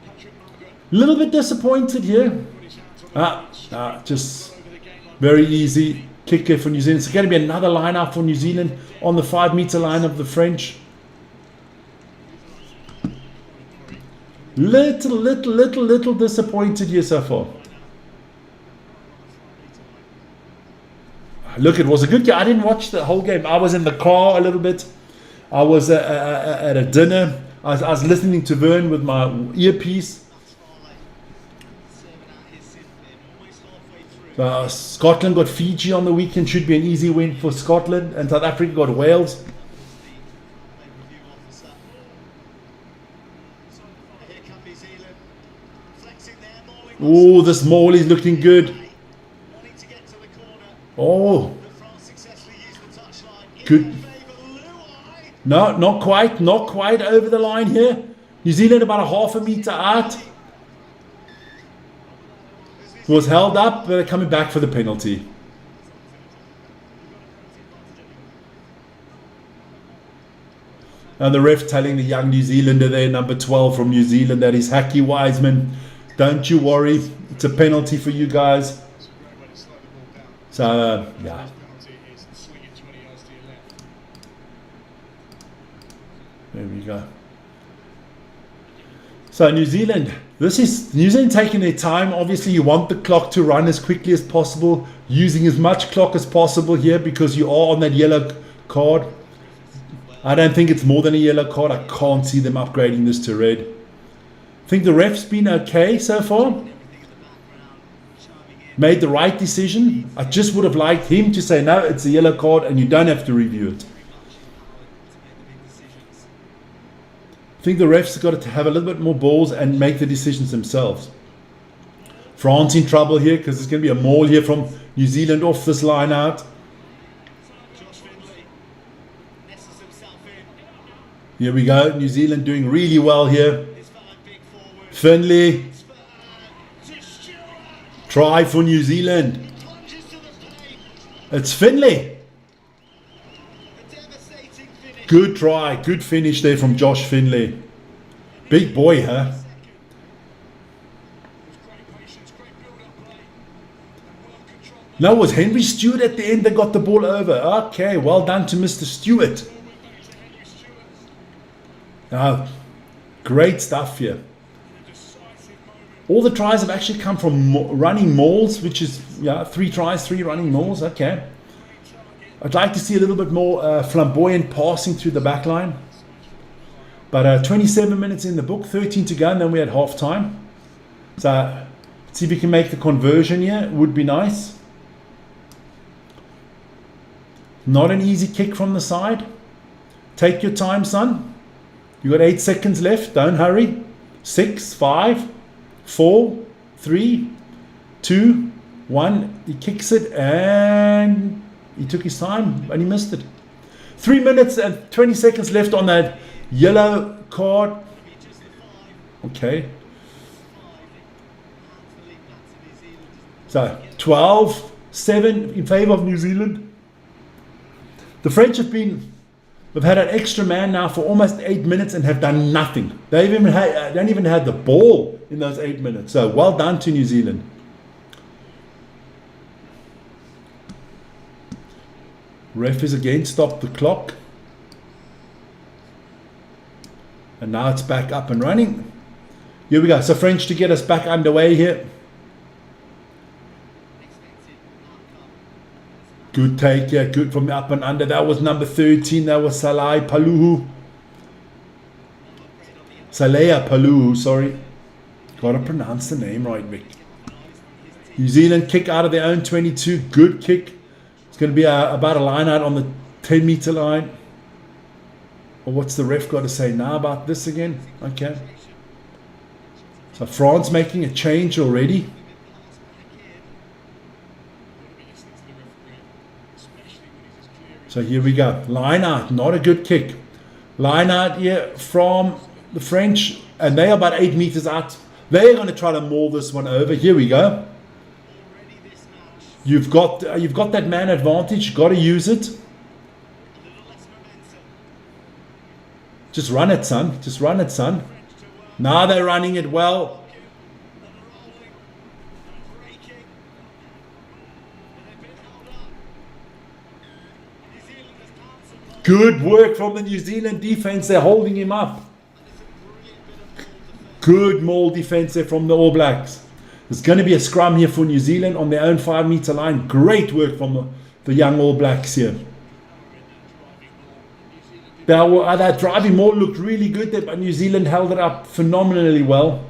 Patrick Munger A little bit disappointed here. put his hands on the Just over the game line. very easy kick here for New Zealand. It's going to be another line up for New Zealand on the 5 meter line of the French. Little disappointed here so far. Look, it was a good game. I didn't watch the whole game. I was in the car a little bit. I was at a dinner. I was listening to Vern with my earpiece. Scotland got Fiji on the weekend. Should be an easy win for Scotland. And South Africa got Wales. Oh, this maul is looking good. Oh, good. No, not quite over the line here. New Zealand about a half a meter out. Was held up, but they're coming back for the penalty. And the ref telling the young New Zealander there, number 12 from New Zealand, that is Hacky Wiseman. Don't you worry, it's a penalty for you guys. So, yeah. There we go. So New Zealand, this is New Zealand taking their time. Obviously, you want the clock to run as quickly as possible, using as much clock as possible here because you are on that yellow card. I don't think it's more than a yellow card. I can't see them upgrading this to red. I think the ref's been okay so far. Made the right decision. I just would have liked him to say, no, it's a yellow card and you don't have to review it. I think the refs have got to have a little bit more balls and make the decisions themselves. France in trouble here because there's going to be a maul here from New Zealand off this line out. Here we go. New Zealand doing really well here. Finley. Try for New Zealand. It's Finley. Good try. Good finish there from Josh Finley. Big boy, huh? No, it was Henry Stewart at the end that got the ball over. Okay, well done to Mr. Stewart. Great stuff here. All the tries have actually come from running mauls, which is 3 tries, 3 running mauls. Okay. I'd like to see a little bit more flamboyant passing through the back line. But 27 minutes in the book, 13 to go, and then we had half time. So let's see if we can make the conversion here. Would be nice. Not an easy kick from the side. Take your time, son. You got 8 seconds left. Don't hurry. 6, 5, 4, 3, 2, 1. He kicks it and he took his time and he missed it. 3 minutes and 20 seconds left on that yellow card. Okay. So 12, 7 in favour of New Zealand. The French have had an extra man now for almost 8 minutes and have done nothing. They've even don't even had the ball in those 8 minutes. So well done to New Zealand. Ref is again stopped the clock. And now it's back up and running. Here we go. So French to get us back underway here. Good take, yeah, good from up and under. That was number 13. That was Salai Paluhu. Salea Paluhu, sorry. Gotta pronounce the name right, Vic. New Zealand kick out of their own 22. Good kick. It's going to be about a line out on the 10-meter line. Or what's the ref got to say now about this again? Okay. So France making a change already. So here we go. Line out, not a good kick. Line out here from the French, and they are about 8 meters out. They're going to try to maul this one over. Here we go. You've got that man advantage. Got to use it. Just run it, son. Just run it, son. Now they're running it well. Good work from the New Zealand defense. They're holding him up. Good maul defense there from the All Blacks. There's going to be a scrum here for New Zealand on their own 5-meter line. Great work from the young All Blacks here. That driving maul looked really good there, but New Zealand held it up phenomenally well.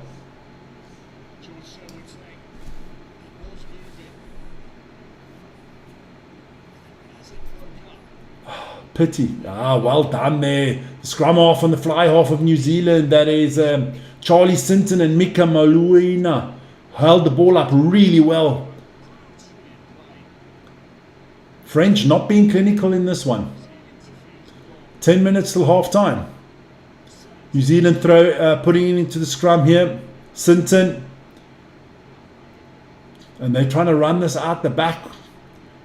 Pity. Well done there. The scrum half and the fly half of New Zealand. That is Charlie Sinton and Mika Maluina. Held the ball up really well. French not being clinical in this one. 10 minutes till half time. New Zealand putting it into the scrum here. Sinton. And they're trying to run this out the back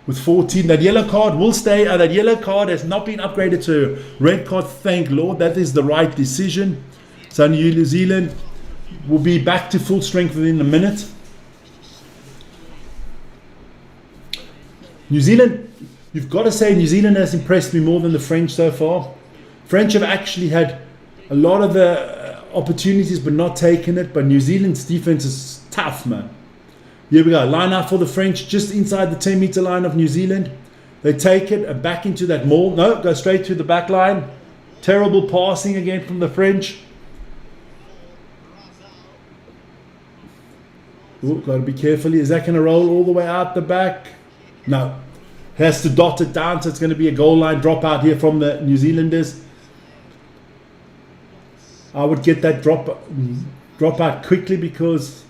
with 14. That yellow card will stay. That yellow card has not been upgraded to red card. Thank Lord. That is the right decision. So New Zealand will be back to full strength within a minute. New Zealand, you've got to say New Zealand has impressed me more than the French so far. French have actually had a lot of the opportunities but not taken it. But New Zealand's defense is tough, man. Here we go. Line out for the French just inside the 10-meter line of New Zealand. They take it and back into that maul. No, go straight to the back line. Terrible passing again from the French. Ooh, got to be careful. Is that going to roll all the way out the back? No. Has to dot it down, so it's going to be a goal line drop out here from the New Zealanders. I would get that drop out quickly because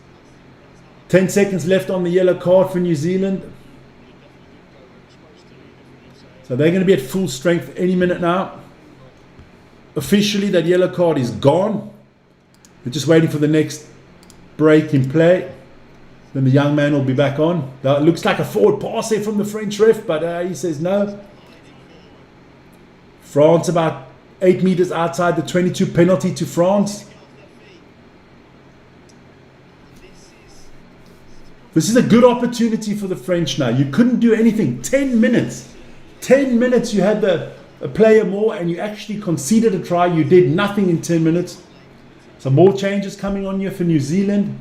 10 seconds left on the yellow card for New Zealand. So they're going to be at full strength any minute now. Officially, that yellow card is gone. They're just waiting for the next break in play. Then the young man will be back on. That looks like a forward pass there from the French ref, but he says no. France about 8 meters outside the 22, penalty to France. This is a good opportunity for the French now. You couldn't do anything. 10 minutes. 10 minutes you had a player more and you actually conceded a try. You did nothing in 10 minutes. Some more changes coming on here for New Zealand.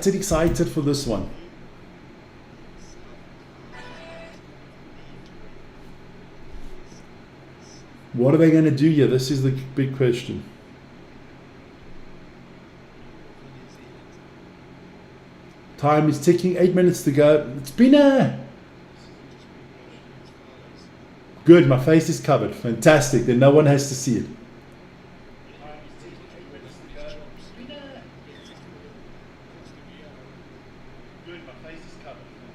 Excited for this one. What are they going to do here? This is the big question. Time is ticking. 8 minutes to go. It's been good. My face is covered. Fantastic. Then no one has to see it.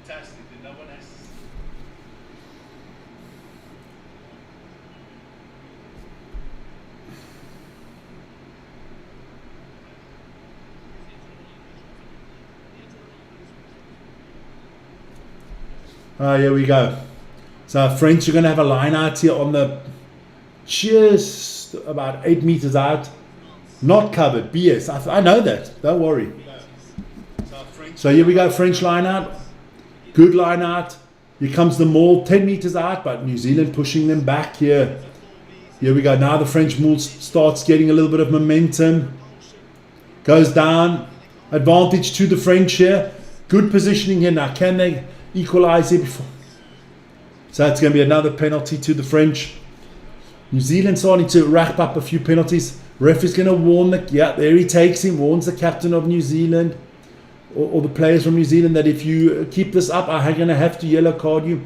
fantastic. No one has. Here we go. So French are going to have a line out here on the just about 8 meters out. Not covered. BS. I know that. Don't worry. So here we go. French line out. Good line out. Here comes the maul. 10 meters out. But New Zealand pushing them back here. Here we go. Now the French maul starts getting a little bit of momentum. Goes down. Advantage to the French here. Good positioning here. Now can they equalize here before? So it's going to be another penalty to the French. New Zealand starting to rack up a few penalties. Ref is going to warn there he takes him, warns the captain of New Zealand or the players from New Zealand that if you keep this up, I'm going to have to yellow card you.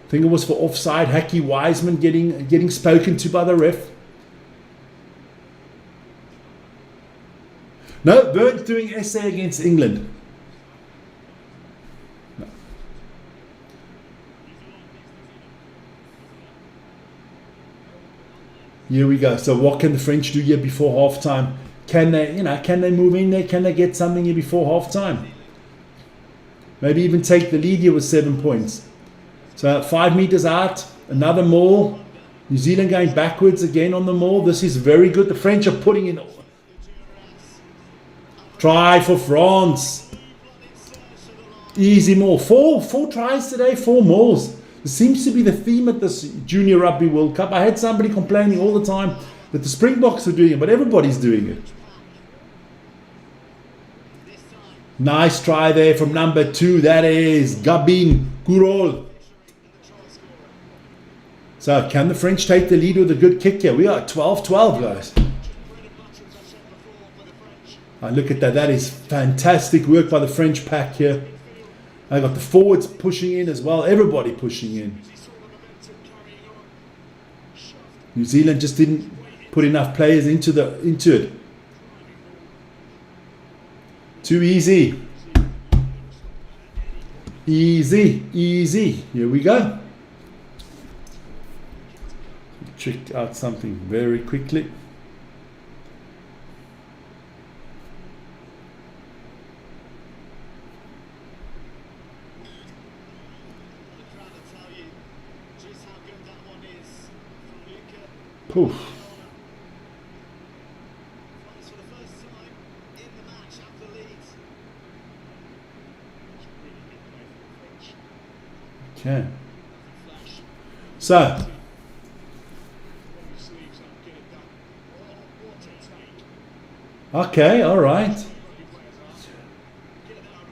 I think it was for offside. Hacky Wiseman getting spoken to by the ref. No, Burns doing essay against England. Here we go. So what can the French do here before half time? Can they move in there? Can they get something here before half time? Maybe even take the lead here with 7 points. So 5 meters out, another maul. New Zealand going backwards again on the maul. This is very good. The French are putting in. Try for France. Easy maul. Four tries today, 4 mauls. It seems to be the theme at this Junior Rugby World Cup. I had somebody complaining all the time that the Springboks were doing it, but everybody's doing it. Nice try there from number 2. That is Gabin Gourol. So can the French take the lead with a good kick here? We are 12-12, guys. Look at that. That is fantastic work by the French pack here. I got the forwards pushing in as well. Everybody pushing in. New Zealand just didn't put enough players into it. Too easy. Easy. Here we go. Check out something very quickly. Oof. Okay. So. Okay, all right.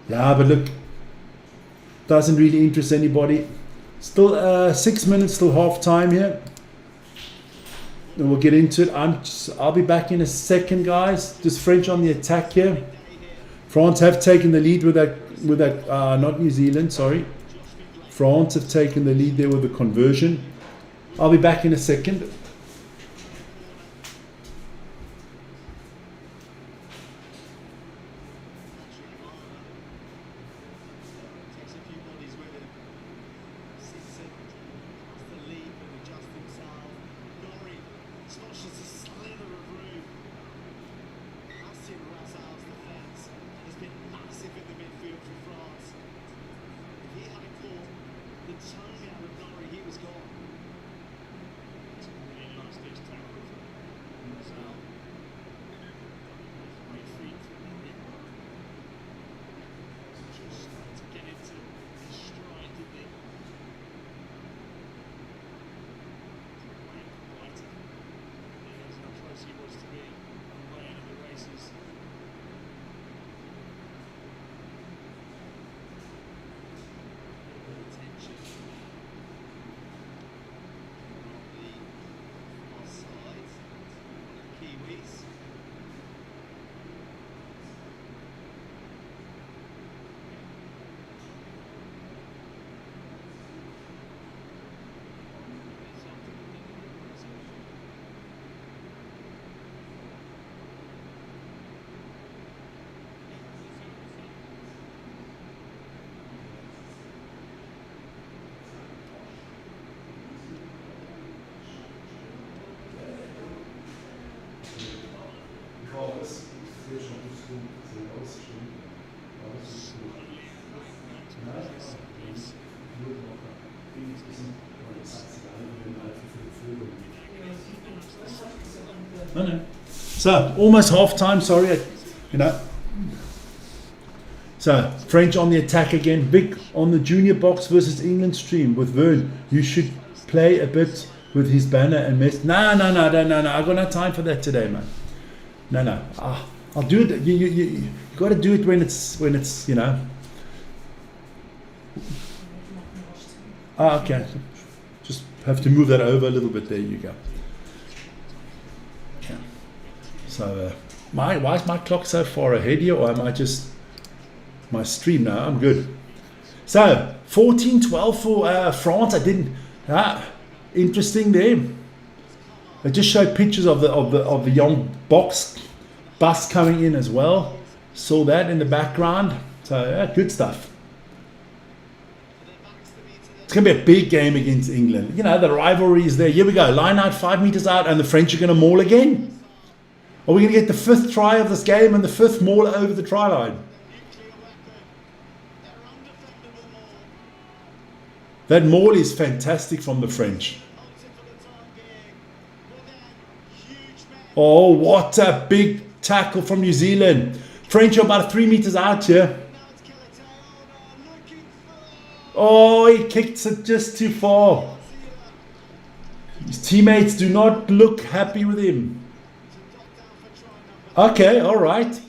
Yeah, but look, doesn't really interest anybody. Still 6 minutes till half time here. And we'll get into it. I'll be back in a second, guys. Just French on the attack here. France have taken the lead with that. Not New Zealand, sorry. France have taken the lead there with the conversion. I'll be back in a second. No. So almost half time. Sorry, So French on the attack again. Vic on the junior box versus England stream with Vern. You should play a bit with his banner and mess. No. I got no time for that today, man. No. I'll do it. You got to do it when it's okay. Just have to move that over a little bit. There you go. Yeah. So why is my clock so far ahead here, or am I just my stream now? I'm good. So 14-12 for France. I didn't. Interesting there. I just showed pictures of the young bus coming in as well. Saw that in the background. So good stuff. It's going to be a big game against England. The rivalry is there. Here we go. Line out, 5 meters out, and the French are going to maul again. Are we going to get the 5th try of this game and the 5th maul over the try line? That maul is fantastic from the French. Oh, what a big tackle from New Zealand. French are about 3 meters out here. Oh, he kicked it just too far. His teammates do not look happy with him. Okay, all right.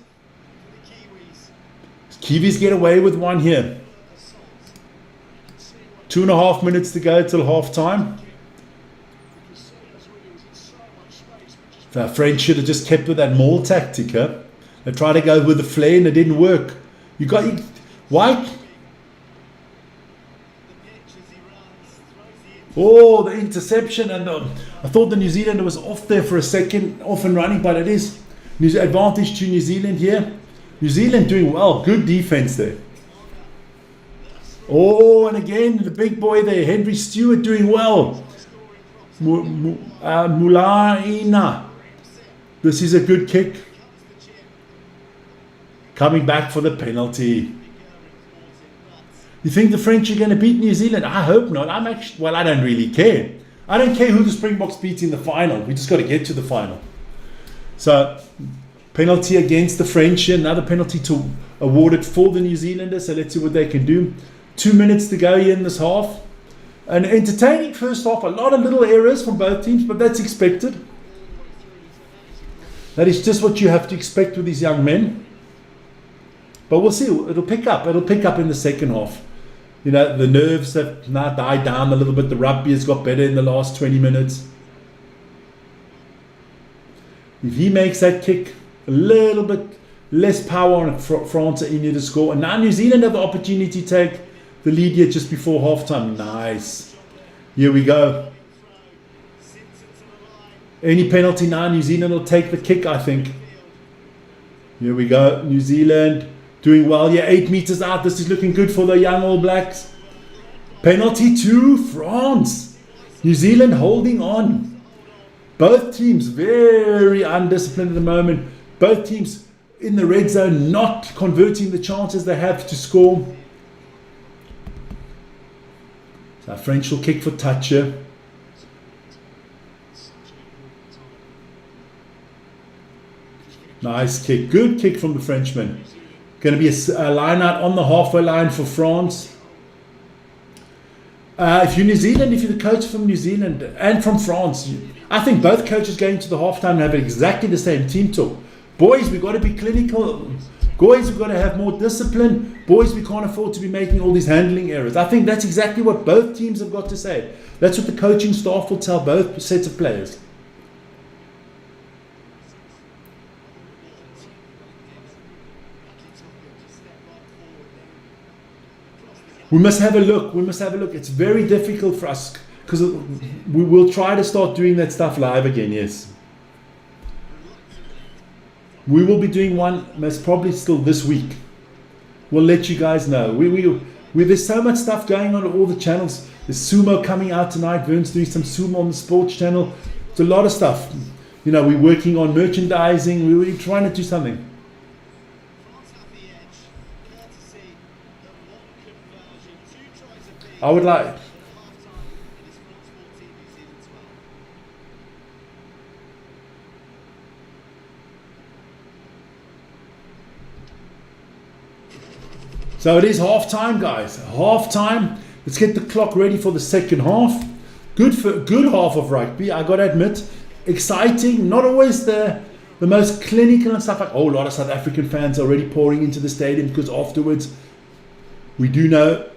Kiwis get away with one here. 2.5 minutes to go till half time. The French should have just kept with that maul tactic. They tried to go with the flare and it didn't work. Why? Oh, the interception, and I thought the New Zealander was off there for a second, off and running, but it is advantage to New Zealand here. New Zealand doing well, good defense there. Oh, and again, the big boy there, Henry Stewart doing well. Mulaina. This is a good kick. Coming back for the penalty. You think the French are going to beat New Zealand? I hope not. I don't really care. I don't care who the Springboks beat in the final. We just got to get to the final. So, penalty against the French. Another penalty awarded for the New Zealanders. So let's see what they can do. 2 minutes to go here in this half. An entertaining first half. A lot of little errors from both teams, but that's expected. That is just what you have to expect with these young men. But we'll see. It'll pick up. It'll pick up in the second half. The nerves have now died down a little bit. The rugby has got better in the last 20 minutes. If he makes that kick, a little bit less power on France are in here to score. And now New Zealand have the opportunity to take the lead here just before halftime. Nice. Here we go. Any penalty now, New Zealand will take the kick, I think. Here we go. New Zealand doing well. 8 meters out. This is looking good for the young All Blacks. Penalty to France. New Zealand holding on. Both teams very undisciplined at the moment. Both teams in the red zone, not converting the chances they have to score. So French will kick for touch here. Nice kick. Good kick from the Frenchman. Going to be a line out on the halfway line for France. If you're New Zealand, if you're the coach from New Zealand and from France, I think both coaches going to the halftime and have exactly the same team talk. Boys, we've got to be clinical. Boys, we've got to have more discipline. Boys, we can't afford to be making all these handling errors. I think that's exactly what both teams have got to say. That's what the coaching staff will tell both sets of players. We must have a look. It's very difficult for us because we will try to start doing that stuff live again, yes. We will be doing one most probably still this week. We'll let you guys know. There's so much stuff going on all the channels. There's sumo coming out tonight. Vern's doing some sumo on the sports channel. It's a lot of stuff. You know, we're working on merchandising. We're trying to do something. France have the edge, courtesy of one conversion. 2 tries apiece. I would like. But at half-time, it is France 14, New Zealand 12. So it is half time, guys. Half time. Let's get the clock ready for the second half. Good half of rugby, I gotta admit. Exciting, not always the most clinical and stuff like. Oh, a lot of South African fans already pouring into the stadium because afterwards we do know.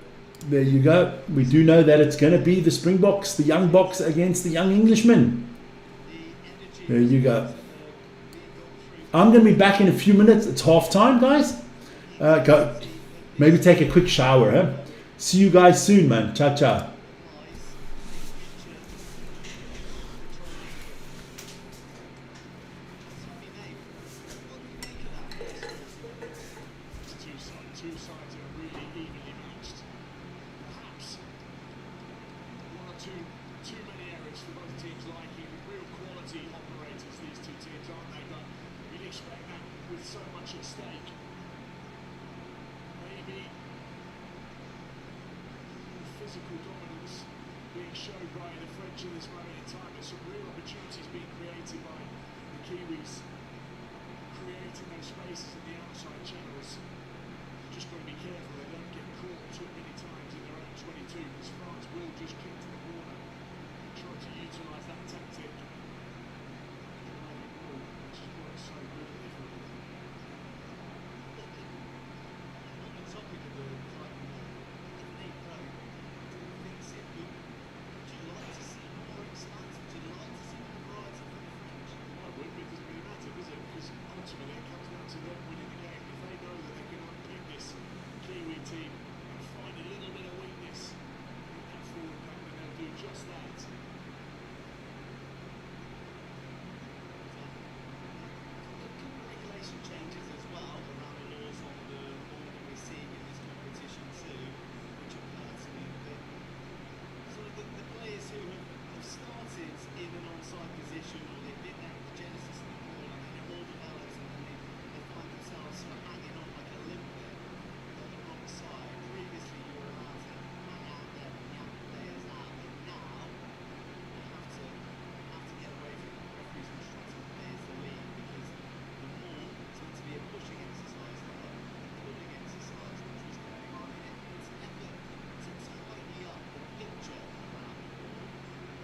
There you go. We do know that it's going to be the Springboks, the young Boks against the young Englishmen. There you go. I'm going to be back in a few minutes. It's half time, guys. Go. Maybe take a quick shower, huh? See you guys soon, man. Ciao, ciao. Two sides that are really evenly matched. Perhaps one or too many errors for both teams liking. Real quality operators, these two teams, aren't they? But you'd expect that with so much at stake. Maybe the physical dominance being shown by the French at this moment in time. There's some real opportunities being created by the Kiwis, creating those spaces in the outside channels. Just got to be careful they don't get caught too many times in their own 22, because France will just kick to the corner and try to utilise that tactic. Which is why it's so good at this moment. On the topic of the Friday morning, if they pro didn't fix it, would you like to see more expanse? Would you like to see more variety from the French? Well, it wouldn't, it doesn't really matter, does it? Because ultimately it comes down to them winning the game. If they know that they can unpick this Kiwi team and find a little bit of weakness in that forward pack, then they'll do just that. A couple of regulation changes as well around the laws on the ball that we're seeing in this competition too, which occur to me that sort of the players who have started in an onside position, or they've been there at the genesis of the ball, and then it all develops and then they find themselves sort of hanging on like a limp bit on the wrong side. Previously you were allowed to hang out there and yank players out, but now you have to get away from the referees instructing players to leave, because the ball is meant to be a pushing exercise, not a pulling exercise, which was going on in it. It's an effort to tidy up the picture around the ball,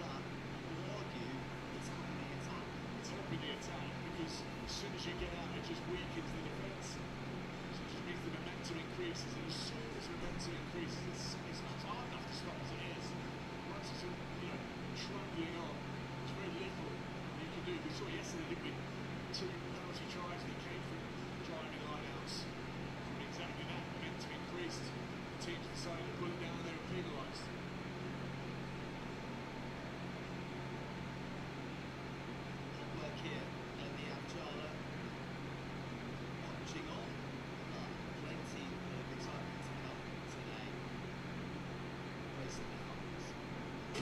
but you would argue it's helping the attack. It's helping the attack because as soon as you get out, it just weakens the defence. So it just means the momentum increases, and as soon as momentum increases, it's not hard enough to stop as it is. Once it's trundling on, there's very little you can do. We saw yesterday, didn't we? 2 penalty tries that came from driving line-outs. From exactly that, momentum increased. The teams decided to put it down and they were penalised. Hard work here at the Avchala, punching on, but plenty of excitement to come today. Brace the thumbs. 2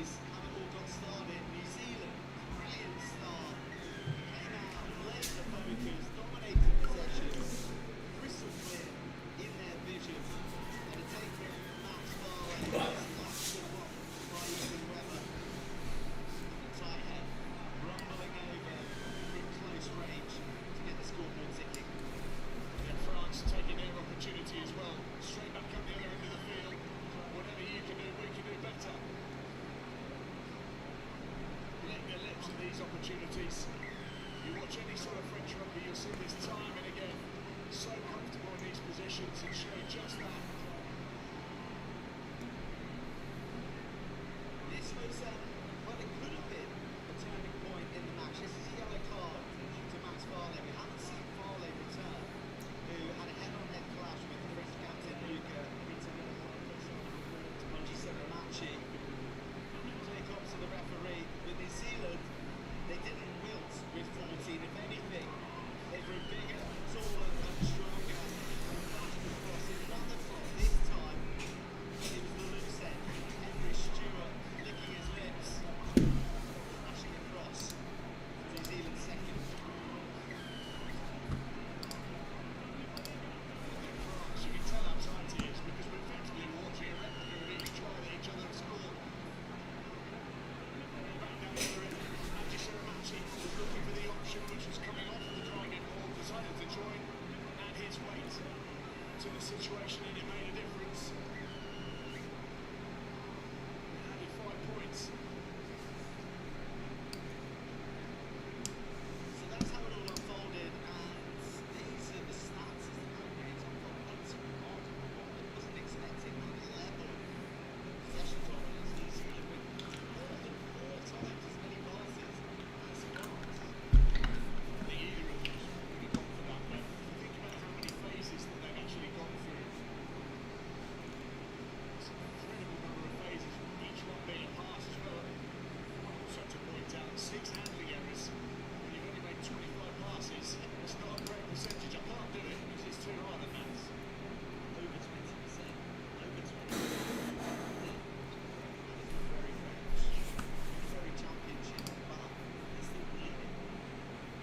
is how it all got started. New Zealand, brilliant start. Came out, laser focused, dominated possession, crystal clear in their vision. And a take from Max Farley, last good block by Ethan Webber. Tight head, rumbling over from close range to get the scoreboard ticking. And France taking their opportunity as well. Straight back up the other end of the field. Whatever you can do, we can do better. Licking their lips at these opportunities. You watch any sort of French rugby, you'll see this time and again. So comfortable in these positions and show just that. This was, well, it could have been a turning point in the match. This is a yellow card to Max Farley. We haven't seen Farley return, who had a head-on-head clash with the French captain Luca Monchi. Take off to the referee. With New Zealand, they didn't wilt with 14. If anything, they grew bigger, taller, and stronger. And flashed across in another front. This time, it was the loose end. Henry Stewart licking his lips, flashing across for New Zealand's second. France, you can tell how tight it is because we're effectively watching a replica of each try that each other have scored. Back down the other end, Andy Seramachi was looking for the option which was coming off the driving ball, decided to join, add his weight to the situation and it made a difference. Added 5 points. So that's how it all unfolded, and these are the stats as the whole game's unfolded. It's remarkable. I wasn't expecting that level of possession dominance. New Zealand with more than 4 times as many passes as France. I think either of them would have gone for that, but if you think about how many phases that they've actually gone through, it's an incredible number of phases, each one being a pass as well. Also to point out, 6 handling errors, when you've only made 25 passes, it's not a great percentage. I can't do it because it's too hard, and that's Over 20%. Over 20%. Very, very championship, but they still need it.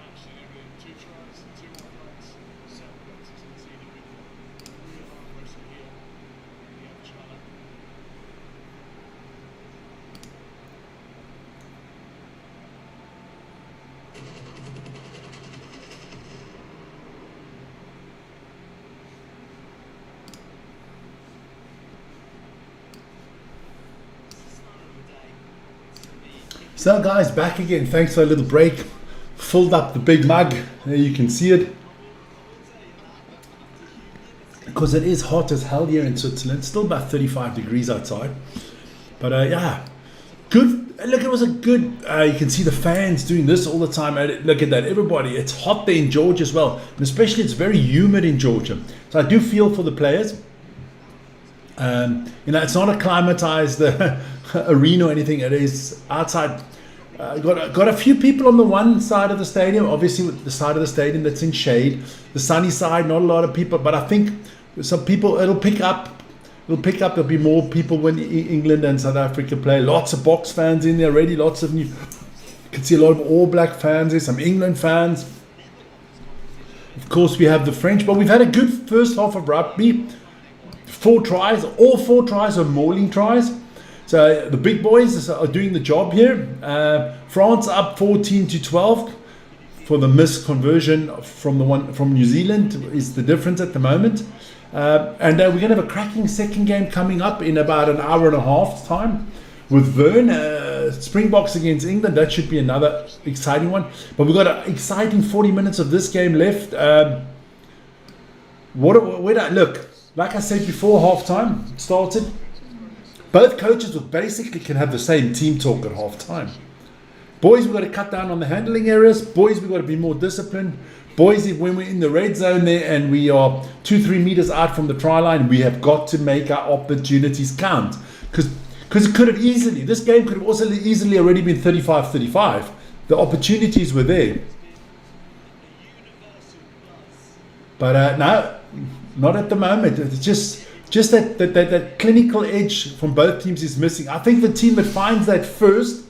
actually everything. 2 tries, 2 offloads, 7 goals conceded with a real arm wrestle here. The other China. It's the star of the day. It's to be So guys, back again. Thanks for a little break. Filled up the big mug. There you can see it. Because it is hot as hell here in Switzerland. Still about 35 degrees outside. But yeah, good. Look, it was a good. You can see the fans doing this all the time. Look at that, everybody. It's hot there in Georgia as well, and especially it's very humid in Georgia. So I do feel for the players. It's not a climatized arena or anything. It is outside. Got a few people on the one side of the stadium. Obviously, the side of the stadium that's in shade. The sunny side, not a lot of people. But I think some people. It'll pick up. There'll be more people when England and South Africa play. Lots of Box fans in there already. Lots of new. You can see a lot of All Black fans there. Some England fans. Of course, we have the French. But we've had a good first half of rugby. 4 tries. All 4 tries are mauling tries. So the big boys are doing the job here. France up 14-12 for the missed conversion from New Zealand is the difference at the moment. And we're going to have a cracking second game coming up in about an hour and a half time with Vern. Springboks against England. That should be another exciting one. But we've got an exciting 40 minutes of this game left. Look, like I said before half time started, both coaches basically can have the same team talk at half time. Boys, we've got to cut down on the handling errors. Boys, we've got to be more disciplined. Boys, when we're in the red zone there and we are 2-3 meters out from the try line, we have got to make our opportunities count. Because it could have easily, this game could have also easily already been 35-35. The opportunities were there. But no, not at the moment. It's just that clinical edge from both teams is missing. I think the team that finds that first,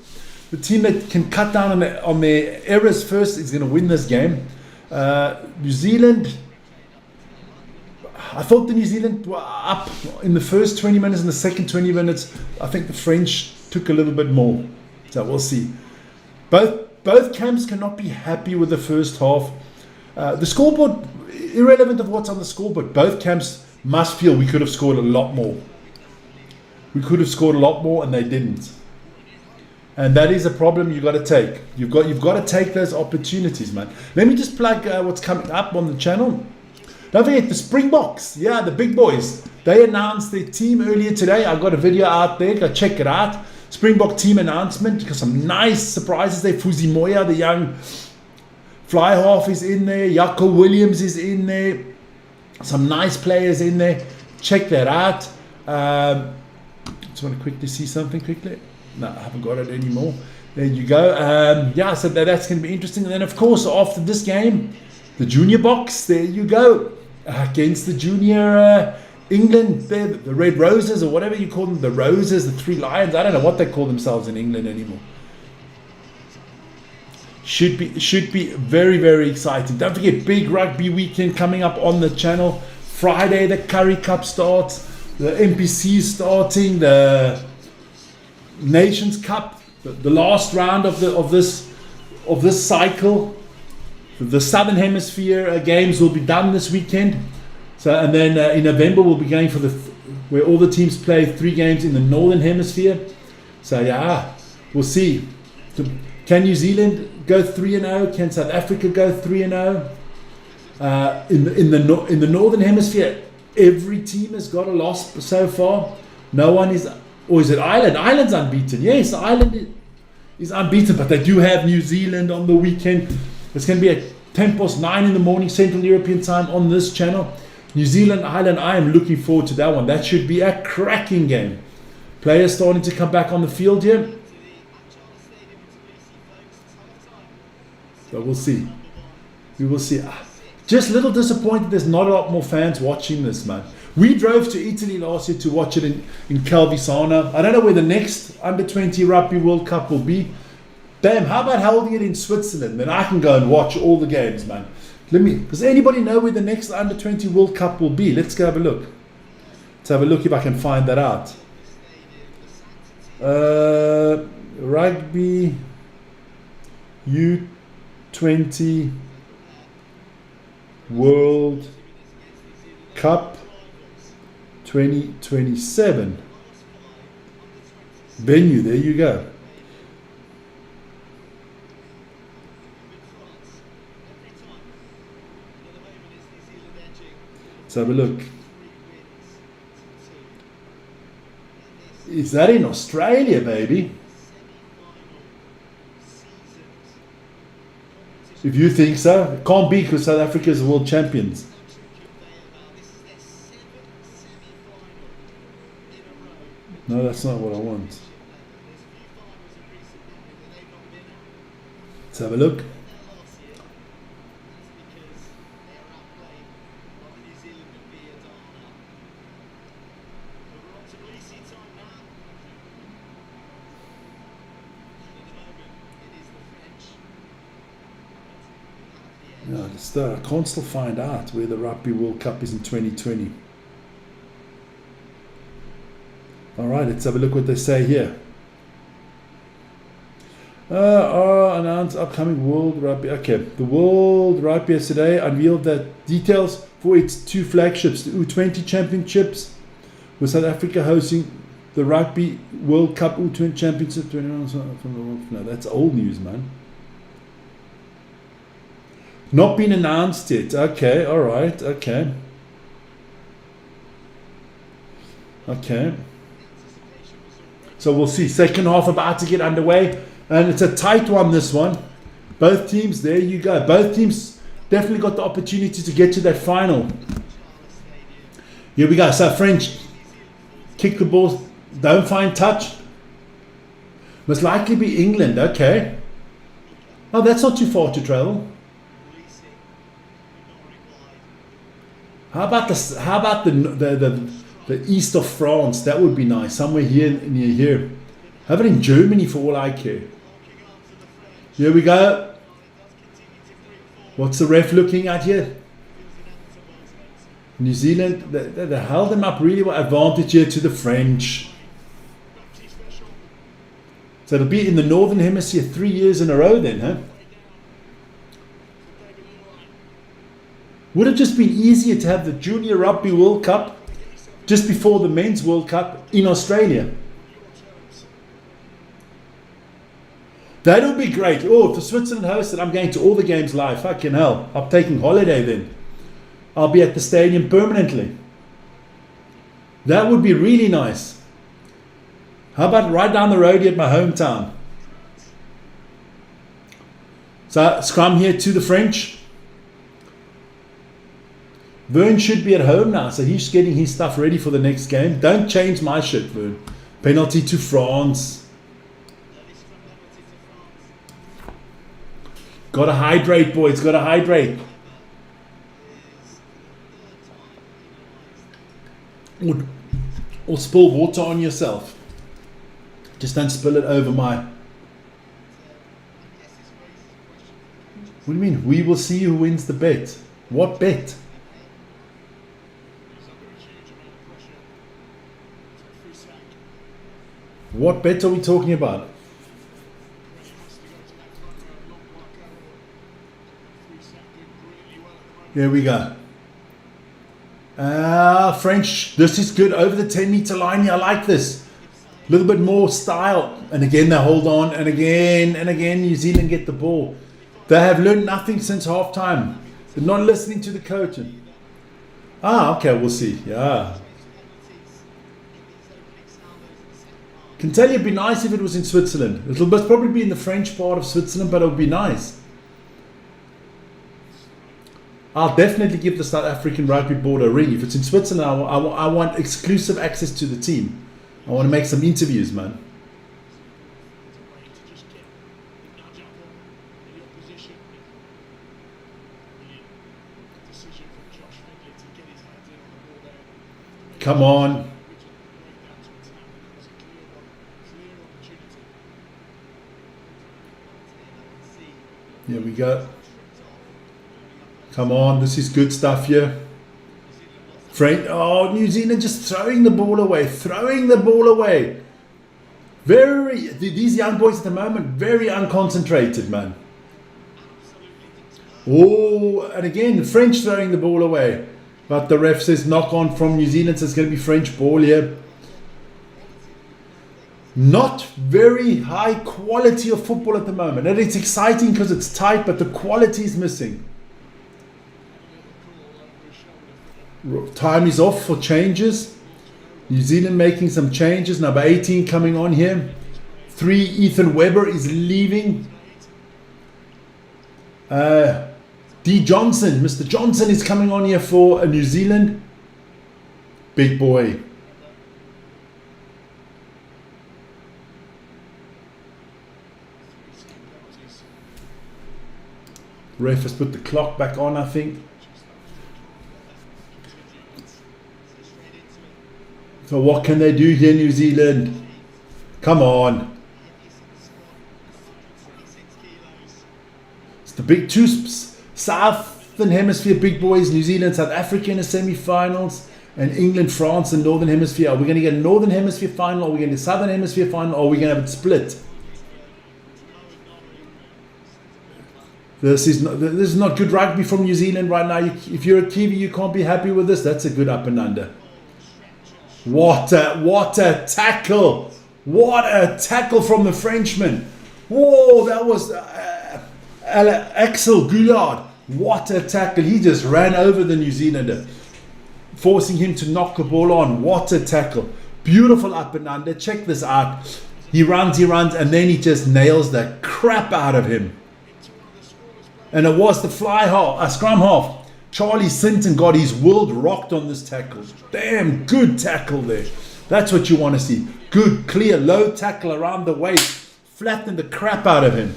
the team that can cut down on their errors first, is going to win this game. New Zealand, I thought the New Zealand were up in the first 20 minutes. In the second 20 minutes, I think the French took a little bit more. So we'll see. Both camps cannot be happy with the first half. The scoreboard, irrelevant of what's on the scoreboard, both camps must feel we could have scored a lot more. We could have scored a lot more, and they didn't. And that is a problem you've got to take. You've got to take those opportunities, man. Let me just plug what's coming up on the channel. Don't forget the Springboks. Yeah, the big boys. They announced their team earlier today. I got a video out there. Go check it out. Springbok team announcement. Got some nice surprises there. Fuzi Moya, the young fly half, is in there. Jaco Williams is in there. Some nice players in there. Check that out. Just want to quickly see something quickly. No, I haven't got it anymore. There you go. Yeah, so that's going to be interesting. And then, of course, after this game, the junior box. There you go. Against the junior England, the Red Roses, or whatever you call them. The Roses, the Three Lions. I don't know what they call themselves in England anymore. Should be very, very exciting. Don't forget, big rugby weekend coming up on the channel. Friday, the Curry Cup starts. The NPC starting. The Nations Cup, the last round of this cycle. The Southern Hemisphere games will be done this weekend. So, and then in November we'll be going for where all the teams play 3 games in the Northern Hemisphere. So yeah, we'll see. Can New Zealand go 3-0? Can South Africa go 3-0? In the Northern Hemisphere, every team has got a loss so far. No one is. Or is it Ireland? Ireland's unbeaten. Yes, Ireland is unbeaten, but they do have New Zealand on the weekend. It's going to be at 9:10 in the morning Central European time on this channel. New Zealand, Ireland, I am looking forward to that one. That should be a cracking game. Players starting to come back on the field here. So we'll see. We will see. Just a little disappointed there's not a lot more fans watching this, man. We drove to Italy last year to watch it in Calvisana. I don't know where the next Under-20 Rugby World Cup will be. Damn, how about holding it in Switzerland? Then I can go and watch all the games, man. Does anybody know where the next Under-20 World Cup will be? Let's go have a look. Let's have a look if I can find that out. Rugby U20 World Cup 2027 venue. There you go. Let's have a look. Is that in Australia, baby? If you think so, it can't be because South Africa is the world champions. No, that's not what I want. Let's have a look. No, I can't still find out where the Rugby World Cup is in 2020. Alright, let's have a look what they say here. Announced upcoming World Rugby. Okay, the World Rugby yesterday unveiled that details for its 2 flagships, the U20 Championships, with South Africa hosting the Rugby World Cup U20 Championship. No, that's old news, man. Not been announced yet. Okay, alright, okay. Okay. So we'll see. Second half about to get underway. And it's a tight one, this one. Both teams, there you go. Both teams definitely got the opportunity to get to that final. Here we go. So French kick the ball. Don't find touch. Must likely be England. Okay. Oh, that's not too far to travel. How about the the east of France. That would be nice. Somewhere here near here. Have it in Germany for all I care. Here we go. What's the ref looking at here? New Zealand, they held them up really well. Advantage here to the French. So it'll be in the Northern Hemisphere 3 years in a row then, huh? Would have just been easier to have the Junior Rugby World Cup just before the Men's World Cup in Australia. That would be great. Oh, if Switzerland hosted, I'm going to all the games live. Fucking hell. I'm taking holiday then. I'll be at the stadium permanently. That would be really nice. How about right down the road here at my hometown? So, scrum here to the French. Vern should be at home now, so he's getting his stuff ready for the next game. Don't change my shit, Vern. Penalty to France. Gotta hydrate, boys. Gotta hydrate. Or spill water on yourself. Just don't spill it over my... What do you mean? We will see who wins the bet. What bet? What bet are we talking about? Here we go. French, this is good. Over the 10-meter line here, I like this. A little bit more style. And again, they hold on. And again, New Zealand get the ball. They have learned nothing since halftime. They're not listening to the coach. Okay, we'll see. Yeah. Can tell you it'd be nice if it was in Switzerland. It'll probably be in the French part of Switzerland, but it would be nice. I'll definitely give the South African Rugby Board a ring. If it's in Switzerland, I want exclusive access to the team. I want to make some interviews, man. Come on. Here we go. Come on, this is good stuff here. New Zealand just throwing the ball away. These young boys at the moment, very unconcentrated, man. Oh, and again, the French throwing the ball away. But the ref says knock on from New Zealand, so it's going to be French ball here. Not very high quality of football at the moment. And it's exciting because it's tight, but the quality is missing. Time is off for changes. New Zealand making some changes. Number 18 coming on here. 3, Ethan Webber is leaving. D. Johnson, Mr. Johnson is coming on here for New Zealand. Big boy. Ref has put the clock back on, I think. So what can they do here, New Zealand? Come on. It's the big two Southern Hemisphere big boys. New Zealand, South Africa in the semi-finals. And England, France and Northern Hemisphere. Are we going to get a Northern Hemisphere final? Or are we going to get a Southern Hemisphere final? Or are we going to have it split? This is not good rugby from New Zealand right now. If you're a Kiwi, you can't be happy with this. That's a good up and under. What a tackle! What a tackle from the Frenchman! Whoa, that was Axel Goulard. What a tackle! He just ran over the New Zealander, forcing him to knock the ball on. What a tackle! Beautiful up and under. Check this out. He runs, and then he just nails the crap out of him. And it was the scrum half. Charlie Sinton got his world rocked on this tackle. Damn good tackle there. That's what you want to see. Good, clear, low tackle around the waist. Flattened the crap out of him.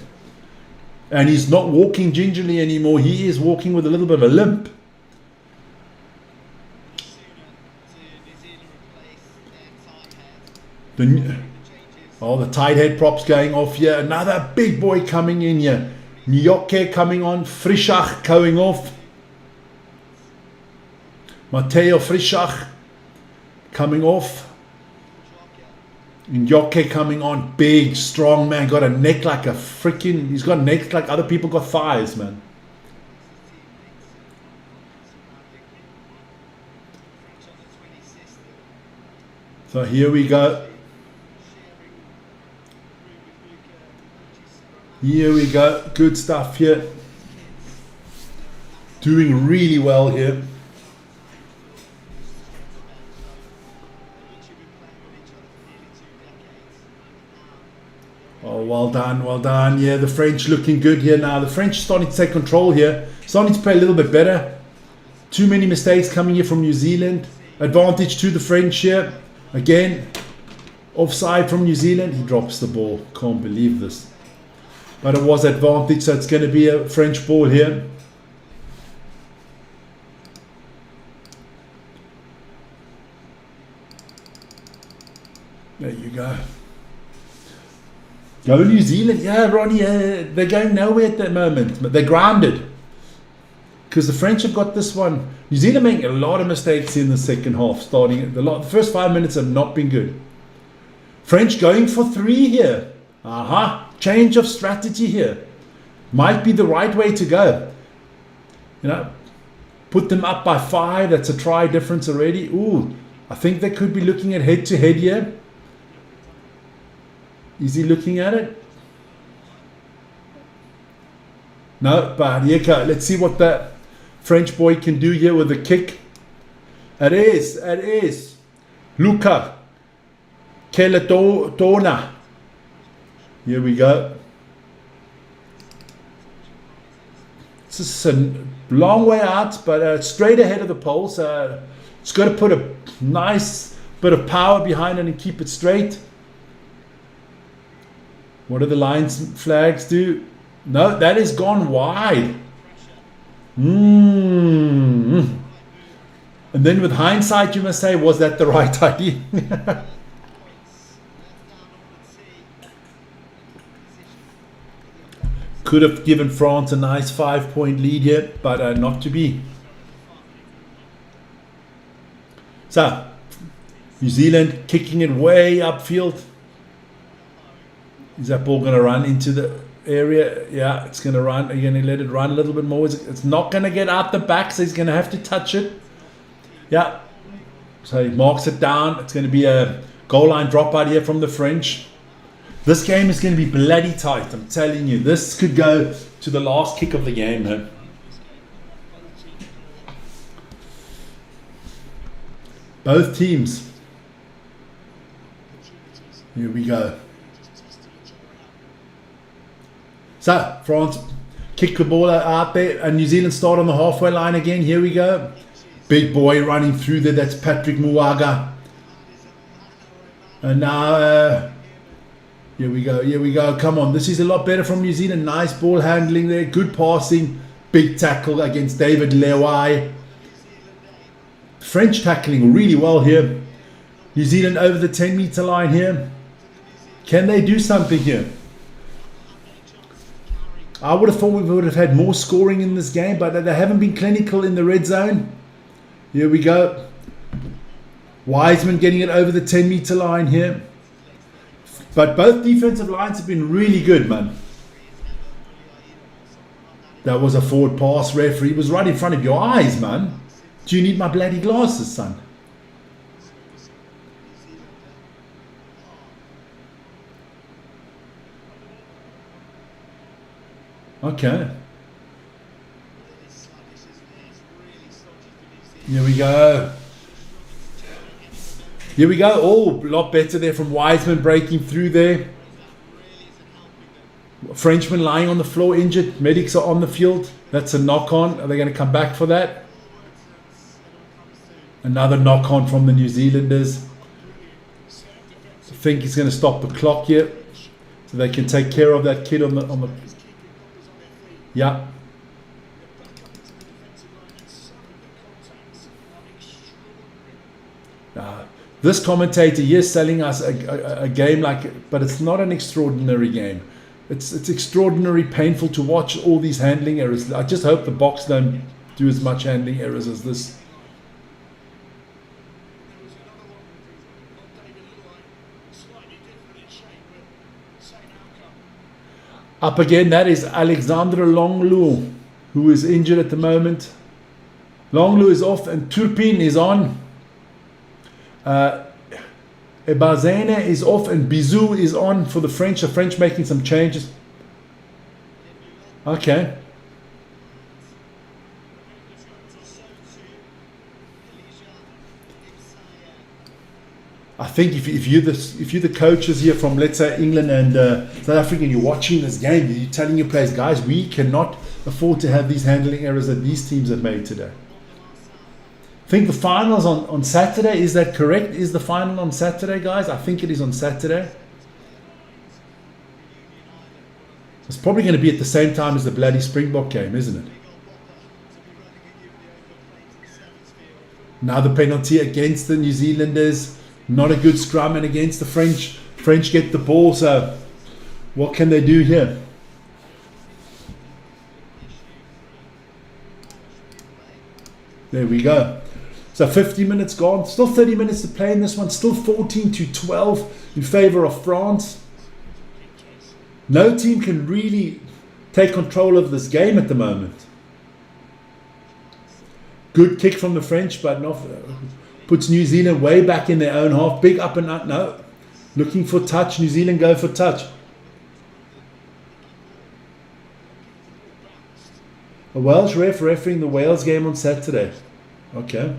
And he's not walking gingerly anymore. He is walking with a little bit of a limp. The tight head props going off here. Another big boy coming in here. Nyoke coming on. Frischach going off. Matteo Frischach coming off. Nyoke coming on. Big, strong man. Got a neck like a freaking... He's got necks like other people got thighs, man. So here we go. Here we go. Good stuff here. Doing really well here. Oh, well done, well done. Yeah, the French looking good here now. The French starting to take control here. Starting to play a little bit better. Too many mistakes coming here from New Zealand. Advantage to the French here. Again, offside from New Zealand. He drops the ball. Can't believe this. But it was advantage, so it's going to be a French ball here. There you go. Go New Zealand. Yeah, Ronnie, they're going nowhere at that moment. But they're grounded. Because the French have got this one. New Zealand making a lot of mistakes in the second half. The first 5 minutes have not been good. French going for 3 here. Change of strategy here. Might be the right way to go. You know, put them up by 5. That's a try difference already. Ooh, I think they could be looking at head-to-head here. Is he looking at it? No, but here, let's see what that French boy can do here with the kick. It is. Luca Keletona. Here we go. This is a long way out, but straight ahead of the pole. So it's got to put a nice bit of power behind it and keep it straight. What do the lines flags do? No, that has gone wide. And then with hindsight, you must say, was that the right idea? Could have given France a nice 5-point lead here, but not to be. So, New Zealand kicking it way upfield. Is that ball going to run into the area? Yeah, it's going to run. Are you going to let it run a little bit more? It's not going to get out the back, so he's going to have to touch it. Yeah. So he marks it down. It's going to be a goal line dropout here from the French. This game is going to be bloody tight, I'm telling you. This could go to the last kick of the game, man. Both teams. Here we go. So, France kick the ball out there, and New Zealand start on the halfway line again. Here we go. Big boy running through there. That's Patrick Muaga. And now, here we go. Here we go. Come on. This is a lot better from New Zealand. Nice ball handling there. Good passing. Big tackle against David Lewai. French tackling really well here. New Zealand over the 10-meter line here. Can they do something here? I would have thought we would have had more scoring in this game, but they haven't been clinical in the red zone. Here we go. Wiseman getting it over the 10-meter line here. But both defensive lines have been really good, man. That was a forward pass, referee. It was right in front of your eyes, man. Do you need my bloody glasses, son? Okay. Here we go. Here we go. Oh, a lot better there from Wiseman breaking through there. Frenchman lying on the floor injured. Medics are on the field. That's a knock-on. Are they going to come back for that? Another knock-on from the New Zealanders. I think he's going to stop the clock here, so they can take care of that kid on the. Yeah. This commentator here is selling us a game but it's not an extraordinary game. It's extraordinary, painful to watch all these handling errors. I just hope the Boks don't do as much handling errors as this. There was another long improvement. Not David Luai, slightly different in shape, but same outcome. Up again, that is Alexandre Longlu, who is injured at the moment. Longlu is off and Turpin is on. Ebazene is off and Bizou is on for the French. The French making some changes. Okay. I think if you're the coaches here from, let's say, England and South Africa, and you're watching this game, you're telling your players, guys, we cannot afford to have these handling errors that these teams have made today. I think the final's on Saturday. Is that correct? Is the final on Saturday, guys? I think it is on Saturday. It's probably going to be at the same time as the bloody Springbok game, isn't it? Another penalty against the New Zealanders. Not a good scrum, and against the French. French get the ball, so what can they do here? There we go. So 50 minutes gone. Still 30 minutes to play in this one. Still 14-12 in favour of France. No team can really take control of this game at the moment. Good kick from the French, but not puts New Zealand way back in their own half. Big up and up. No. Looking for touch. New Zealand go for touch. A Welsh ref refereeing the Wales game on Saturday. Okay.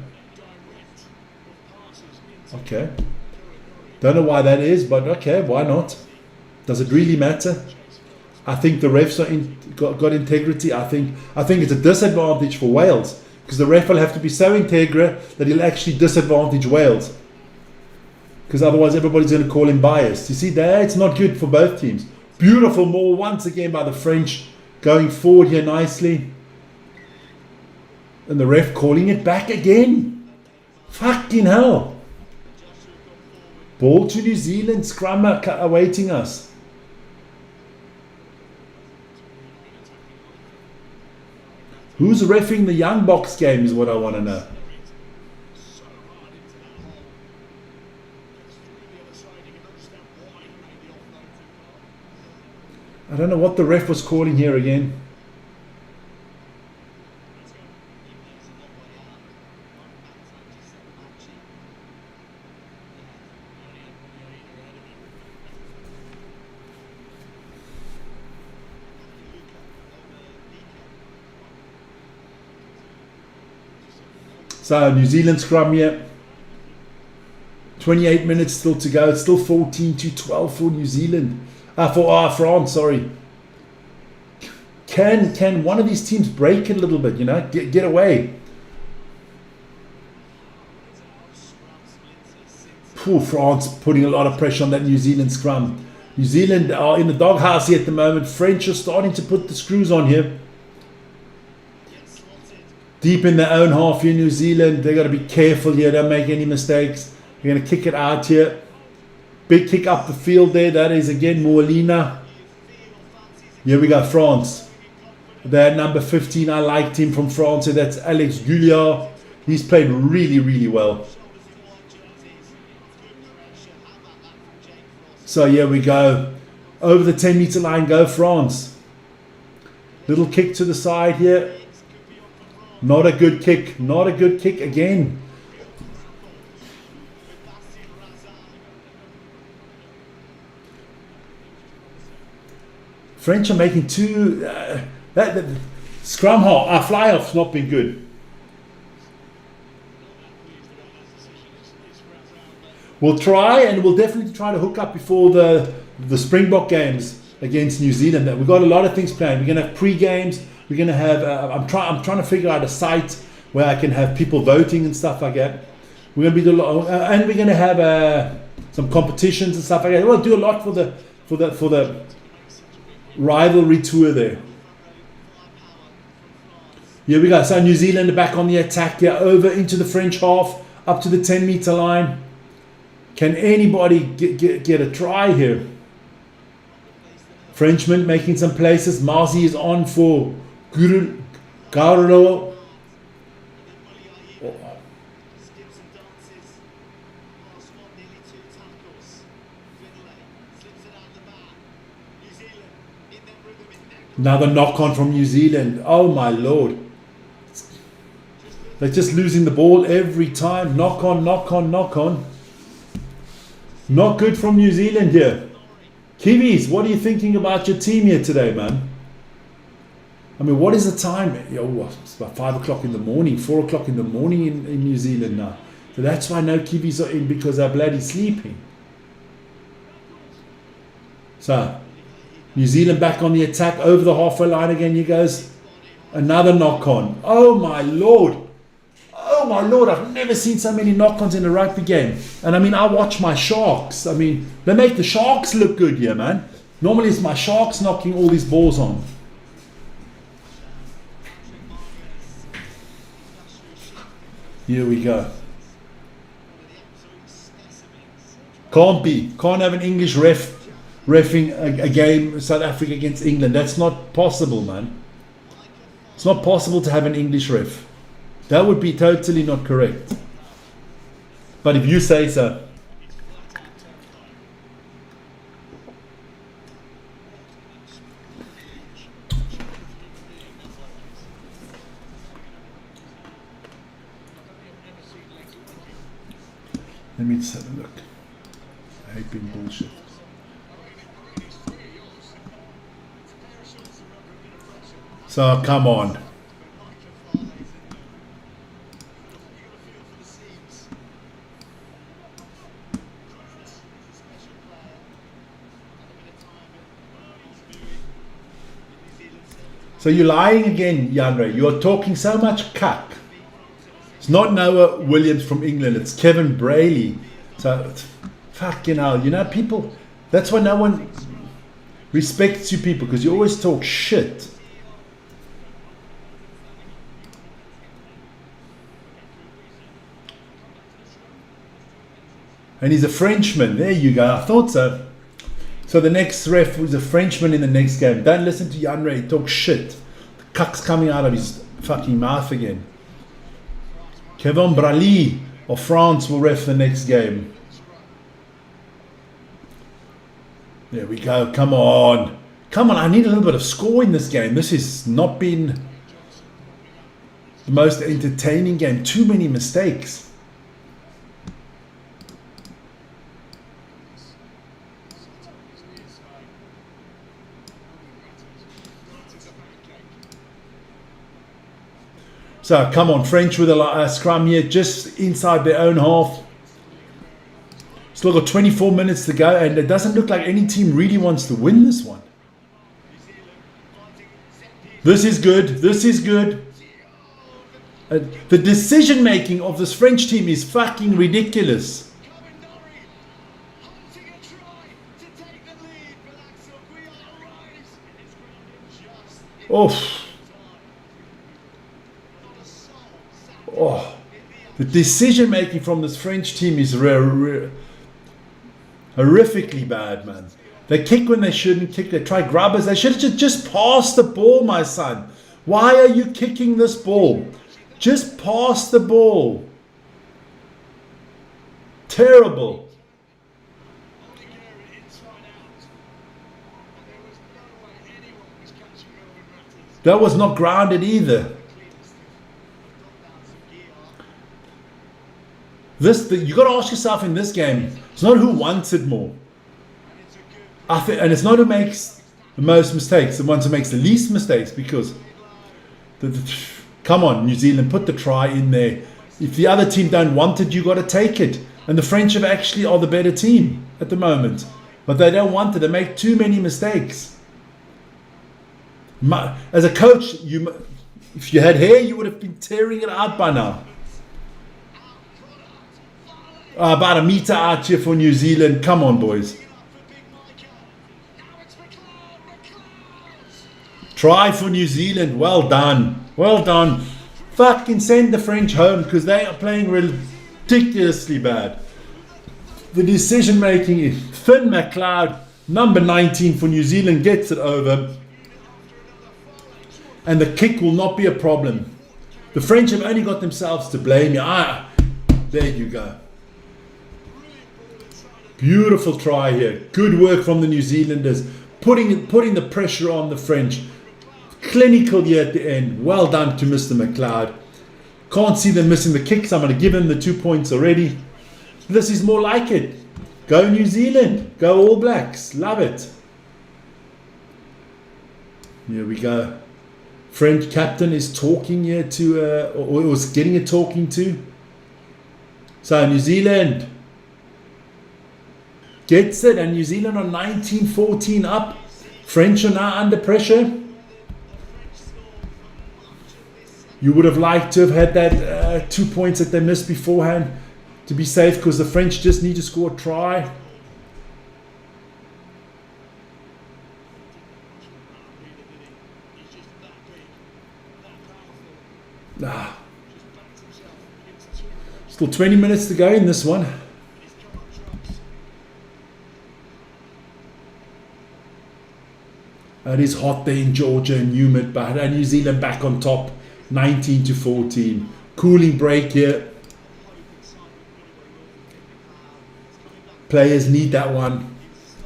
Okay. Don't know why that is, but okay, why not? Does it really matter? I think the refs are got integrity. I think it's a disadvantage for Wales, because the ref will have to be so integral that he'll actually disadvantage Wales. Because otherwise everybody's going to call him biased. You see there, it's not good for both teams. Beautiful maul once again by the French, going forward here nicely. And the ref calling it back again. Fucking hell. Ball to New Zealand, scrum awaiting us. Who's refereeing the Young Box game is what I want to know. I don't know what the ref was calling here again. So New Zealand scrum here. 28 minutes still to go. It's still 14-12 for New Zealand. For France, sorry. Can one of these teams break it a little bit, you know? Get away. Poor France putting a lot of pressure on that New Zealand scrum. New Zealand are in the doghouse here at the moment. French are starting to put the screws on here. Deep in their own half here, New Zealand. They've got to be careful here. Don't make any mistakes. They're going to kick it out here. Big kick up the field there. That is again Moelina. Here we go, France. Their number 15, I liked him from France. So that's Alex Gouliard. He's played really, really well. So here we go. Over the 10-meter line, go France. Little kick to the side here. Not a good kick. Not a good kick again. French are making two. That scrum half, fly off's not been good. We'll try, and we'll definitely try to hook up before the Springbok games against New Zealand. We've got a lot of things planned. We're going to have pre-games. We're going to have. I'm trying to figure out a site where I can have people voting and stuff like that. We're going to be and we're going to have some competitions and stuff like that. We'll do a lot for the rivalry tour there. Here we go. So New Zealand are back on the attack here, over into the French half, up to the 10-meter line. Can anybody get a try here? Frenchman making some places. Marzi is on for Garlo. Skips and dances. Last one, nearly 2 tackles. Finlay slips it out the back. New Zealand in their rhythm, in their Another knock on from New Zealand. Oh my lord. They're just losing the ball every time. Knock on, knock on, knock on. Not good from New Zealand here. Kiwis, what are you thinking about your team here today, man? I mean, what is the time? It's about 5 o'clock in the morning, 4 o'clock in the morning in New Zealand now. So that's why no Kiwis are in, because they're bloody sleeping. So, New Zealand back on the attack, over the halfway line again, he goes. Another knock on. Oh my lord. Oh my lord, I've never seen so many knock-ons in a rugby game. And I mean, I watch my Sharks. I mean, they make the Sharks look good here, man. Normally it's my Sharks knocking all these balls on. Here we go. Can't have an English reffing a game, South Africa against England. That's not possible, man. It's not possible to have an English ref. That would be totally not correct. But if you say so. Let me just have a look. I hate being bullshit. So, come on. So you're lying again, Yanre. You're talking so much cuck. It's not Noah Williams from England. It's Kevin Brayley. So, fucking hell. You know, people... That's why no one respects you people, because you always talk shit. And he's a Frenchman. There you go. I thought so. So the next ref was a Frenchman in the next game. Don't listen to Yanre. He talks shit. The cuck's coming out of his fucking mouth again. Kevin Brayley of France will ref the next game. There we go. Come on. Come on. I need a little bit of score in this game. This has not been the most entertaining game. Too many mistakes. So, come on, French with a scrum here, just inside their own half. Still got 24 minutes to go, and it doesn't look like any team really wants to win this one. This is good. This is good. The decision-making of this French team is fucking ridiculous. Oh. Oh, the decision making from this French team is horrifically bad, man. They kick when they shouldn't kick. They try grubbers. They should have just passed the ball, my son. Why are you kicking this ball? Just pass the ball. Terrible. That was not grounded either. You got to ask yourself in this game, it's not who wants it more. And it's not who makes the most mistakes, the ones who makes the least mistakes, because come on, New Zealand, put the try in there. If the other team don't want it, you got to take it. And the French have actually are the better team at the moment, but they don't want it. They make too many mistakes. As a coach, if you had hair, you would have been tearing it out by now. About a meter out here for New Zealand. Come on, boys. Try for New Zealand. Well done. Well done. Fucking send the French home, because they are playing ridiculously bad. The decision making is Finn McLeod, number 19 for New Zealand, gets it over. And the kick will not be a problem. The French have only got themselves to blame. There you go. Beautiful try here. Good work from the New Zealanders. Putting the pressure on the French. Clinical here at the end. Well done to Mr. McLeod. Can't see them missing the kicks. I'm going to give him the 2 points already. This is more like it. Go New Zealand. Go All Blacks. Love it. Here we go. French captain is talking here to, or was getting a talking to. So New Zealand gets it, and New Zealand are 19-14 up. French are now under pressure. You would have liked to have had that 2 points that they missed beforehand to be safe, because the French just need to score a try. Still 20 minutes to go in this one. It is hot there in Georgia and humid, but New Zealand back on top, 19-14. Cooling break here. Players need that one.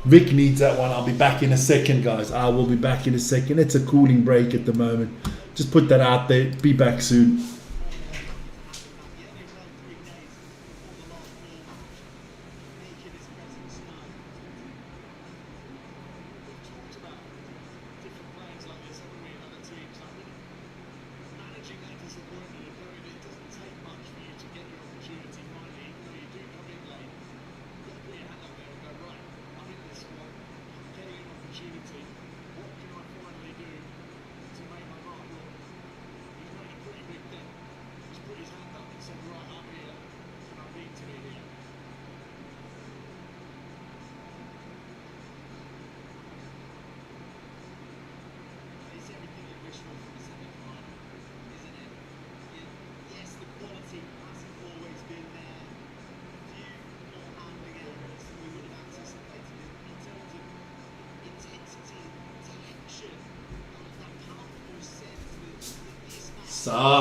Vic needs that one. I'll be back in a second, guys. I will be back in a second. It's a cooling break at the moment. Just put that out there. Be back soon.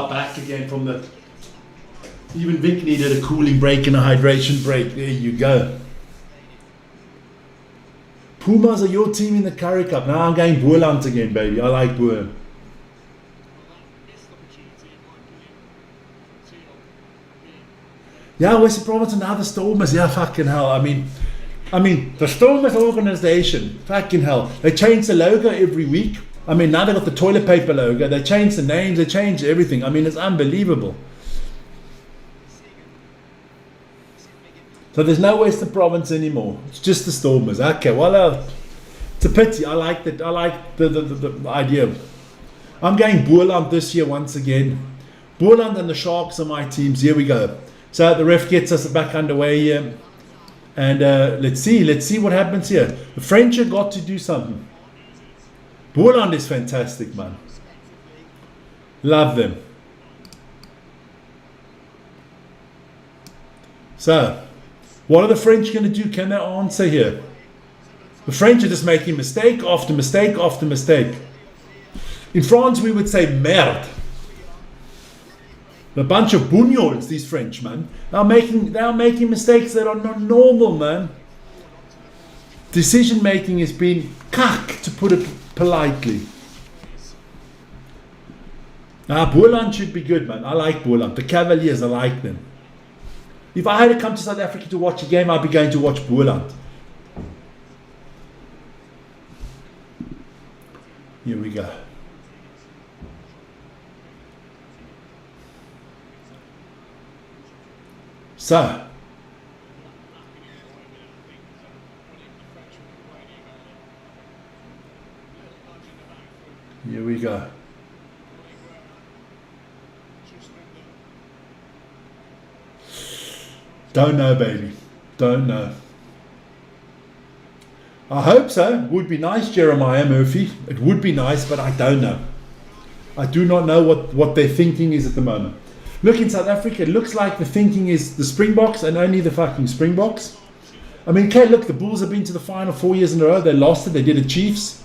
Back again from the... Even Vic needed a cooling break and a hydration break. There you go. Pumas are your team in the Currie Cup. Now I'm going Boerland again, baby. I like Boer. Yeah, Western Province and now the Stormers. Yeah, fucking hell. I mean, the Stormers organization, fucking hell. They change the logo every week. I mean, now they've got the toilet paper logo. They changed the names. They changed everything. I mean, it's unbelievable. So there's no Western Province anymore. It's just the Stormers. Okay, well, it's a pity. I like that. I like the idea. I'm going Boerland this year once again. Boerland and the Sharks are my teams. Here we go. So the ref gets us back underway here. And let's see what happens here. The French have got to do something. Boerland is fantastic, man. Love them. So, what are the French going to do? Can they answer here? The French are just making mistake after mistake after mistake. In France, we would say merde. A bunch of bugnols, these French, man. They are making mistakes that are not normal, man. Decision making has been kak, to put it politely. Now, Boerland should be good, man. I like Boerland. The Cavaliers, I like them. If I had to come to South Africa to watch a game, I'd be going to watch Boerland. Here we go. So, here we go. Don't know, baby. Don't know. I hope so. Would be nice, Jeremiah Murphy. It would be nice, but I don't know. I do not know what their thinking is at the moment. Look, in South Africa, it looks like the thinking is the Springboks and only the fucking Springboks. I mean, okay, look, the Bulls have been to the final 4 years in a row. They lost it. They did the Chiefs.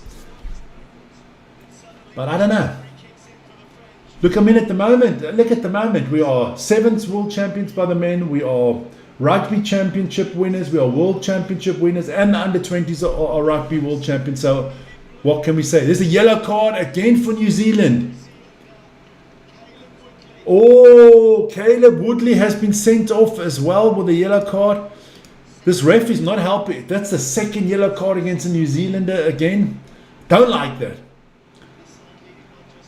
But I don't know. Look, I mean, at the moment, we are 7th world champions by the men. We are rugby championship winners. We are world championship winners. And the under-20s are rugby world champions. So what can we say? There's a yellow card again for New Zealand. Oh, Caleb Woodley has been sent off as well with a yellow card. This ref is not helping. That's the second yellow card against a New Zealander again. Don't like that.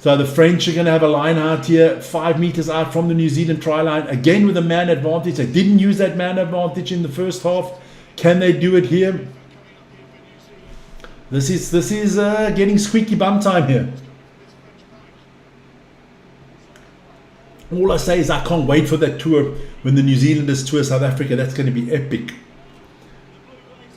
So the French are going to have a line out here, 5 meters out from the New Zealand try line. Again with a man advantage. They didn't use that man advantage in the first half. Can they do it here? This is getting squeaky bum time here. All I say is I can't wait for that tour when the New Zealanders tour South Africa. That's going to be epic.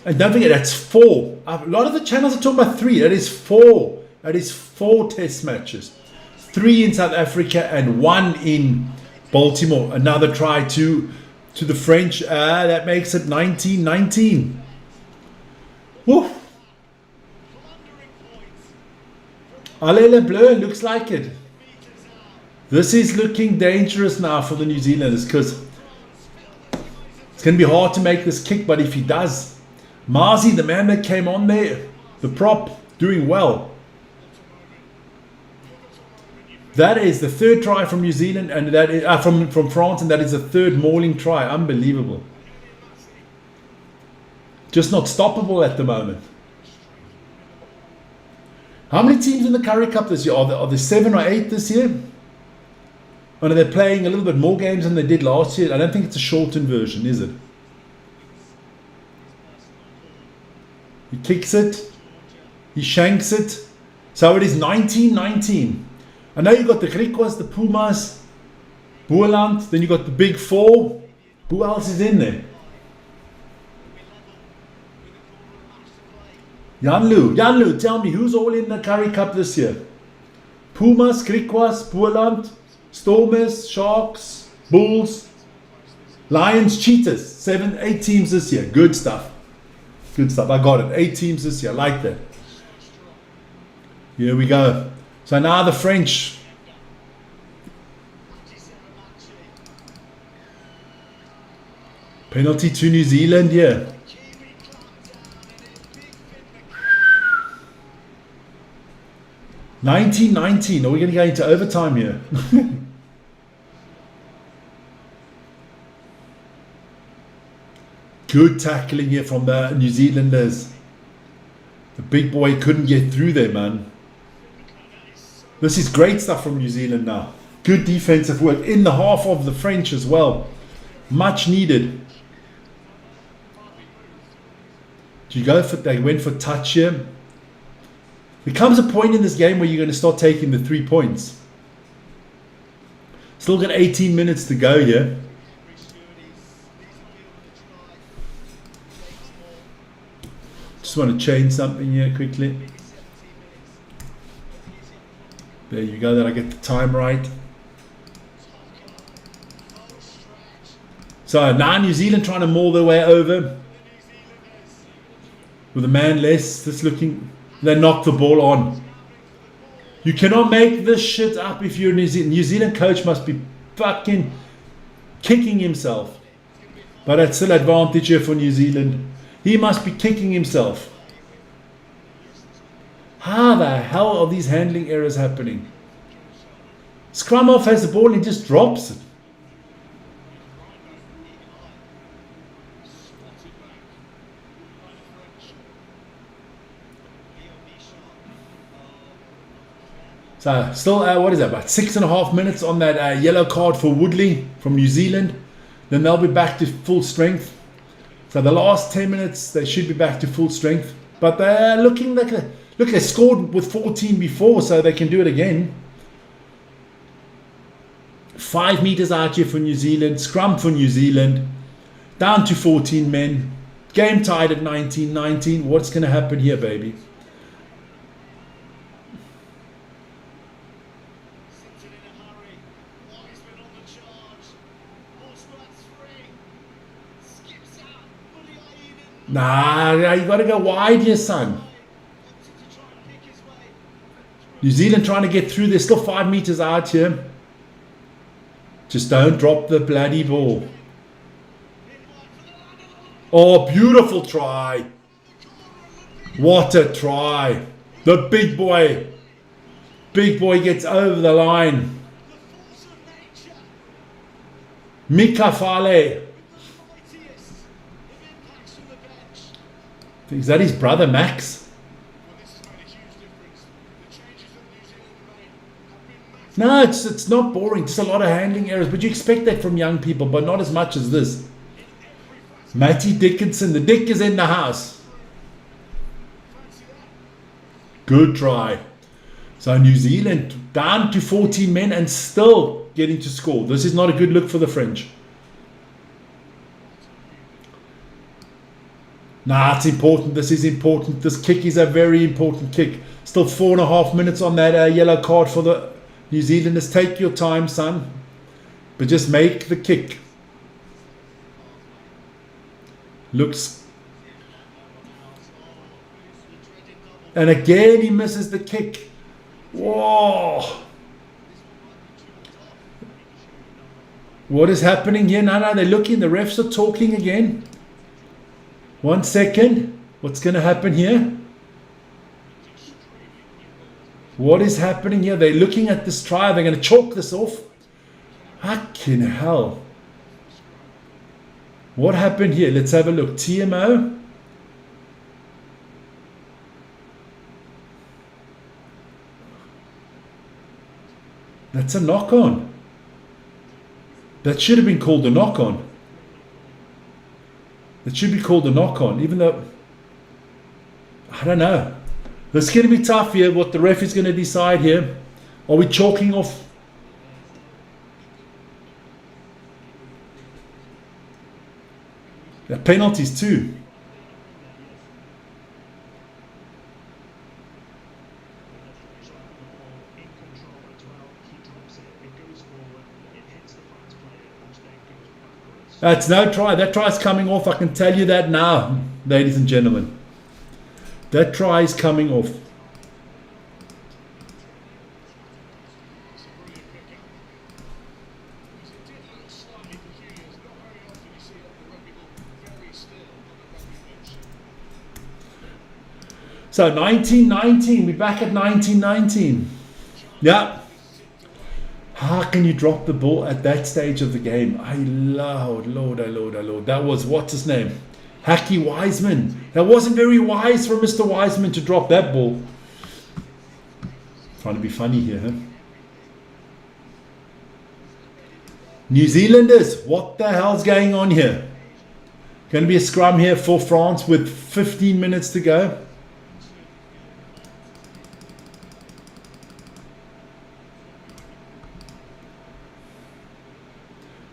And don't forget, that's 4. A lot of the channels are talking about 3. That is 4. That is 4 test matches. 3 in South Africa and 1 in Baltimore. Another try to the French. That makes it 19-19. Woo. Allez le bleu, looks like it. This is looking dangerous now for the New Zealanders because it's going to be hard to make this kick, but if he does, Marzi, the man that came on there, the prop, doing well. That is the 3rd try from New Zealand, and that is from France, and that is the 3rd mauling try. Unbelievable. Just not stoppable at the moment. How many teams in the Currie Cup this year? Are there 7 or 8 this year? Or are they playing a little bit more games than they did last year? I don't think it's a shortened version, is it? He kicks it. He shanks it. So it is 19-19. I know you got the Griquas, the Pumas, Boerland, then you got the big 4. Who else is in there? Janlu, tell me, who's all in the Currie Cup this year? Pumas, Griquas, Boerland, Stormers, Sharks, Bulls, Lions, Cheetahs. 7, 8 teams this year. Good stuff. Good stuff. I got it. 8 teams this year. I like that. Here we go. So now the French. Penalty to New Zealand here. Yeah. 19-19. Are we going to go into overtime here? Good tackling here from the New Zealanders. The big boy couldn't get through there, man. This is great stuff from New Zealand now. Good defensive work in the half of the French as well. Much needed. They went for touch here. There comes a point in this game where you're going to start taking the 3 points. Still got 18 minutes to go here. Just want to change something here quickly. There you go, that I get the time right. So now New Zealand trying to maul their way over. With a man less, just looking, they knock the ball on. You cannot make this shit up if you're a New Zealand. New Zealand coach must be fucking kicking himself. But that's still advantage here for New Zealand. He must be kicking himself. How the hell are these handling errors happening? Scrum off has the ball and he just drops it. So still, what is that, about 6.5 minutes on that yellow card for Woodley from New Zealand. Then they'll be back to full strength. So the last 10 minutes, they should be back to full strength. But they're looking like look, they scored with 14 before, so they can do it again. 5 meters out here for New Zealand. Scrum for New Zealand. Down to 14 men. Game tied at 19-19. What's going to happen here, baby? Nah, you got to go wide here, son. Wanted to try and pick his way. New Zealand trying to get through. They're still 5 meters out here. Just don't drop the bloody ball. In wide for the line of the Oh, beautiful try. What a try. The big boy. Big boy gets over the line. the force of nature. Mika Fale. Mightiest of impacts from the bench. Is that his brother, Max? Well, this has made a huge difference. The changes that New Zealand have made have been massive. No, it's not boring. Just a lot of handling errors. But you expect that from young people, but not as much as this. Matty Dickinson. The Dick is in the house. Fancy that. Good try. So New Zealand down to 14 men and still getting to score. This is not a good look for the French. Nah, it's important. This is important. This kick is a very important kick. Still 4.5 minutes on that yellow card for the New Zealanders. Take your time, son. But just make the kick. Looks. And again he misses the kick. Whoa. What is happening here? No, they're looking. The refs are talking again. 1 second. What's going to happen here? What is happening here? They're looking at this try. They're going to chalk this off. Fucking hell. What happened here? Let's have a look. TMO. That's a knock-on. That should have been called a knock-on. That should be called a knock-on, even though... I don't know. It's going to be tough here, what the ref is going to decide here. Are we chalking off? The penalties too. That's no try. That try's coming off. I can tell you that now, ladies and gentlemen. That try is coming off. So 1919, we're back at 1919. Yeah. How can you drop the ball at that stage of the game? Lord. That was, what's his name? Hacky Wiseman. That wasn't very wise for Mr. Wiseman to drop that ball. Trying to be funny here, huh? New Zealanders, what the hell's going on here? Going to be a scrum here for France with 15 minutes to go.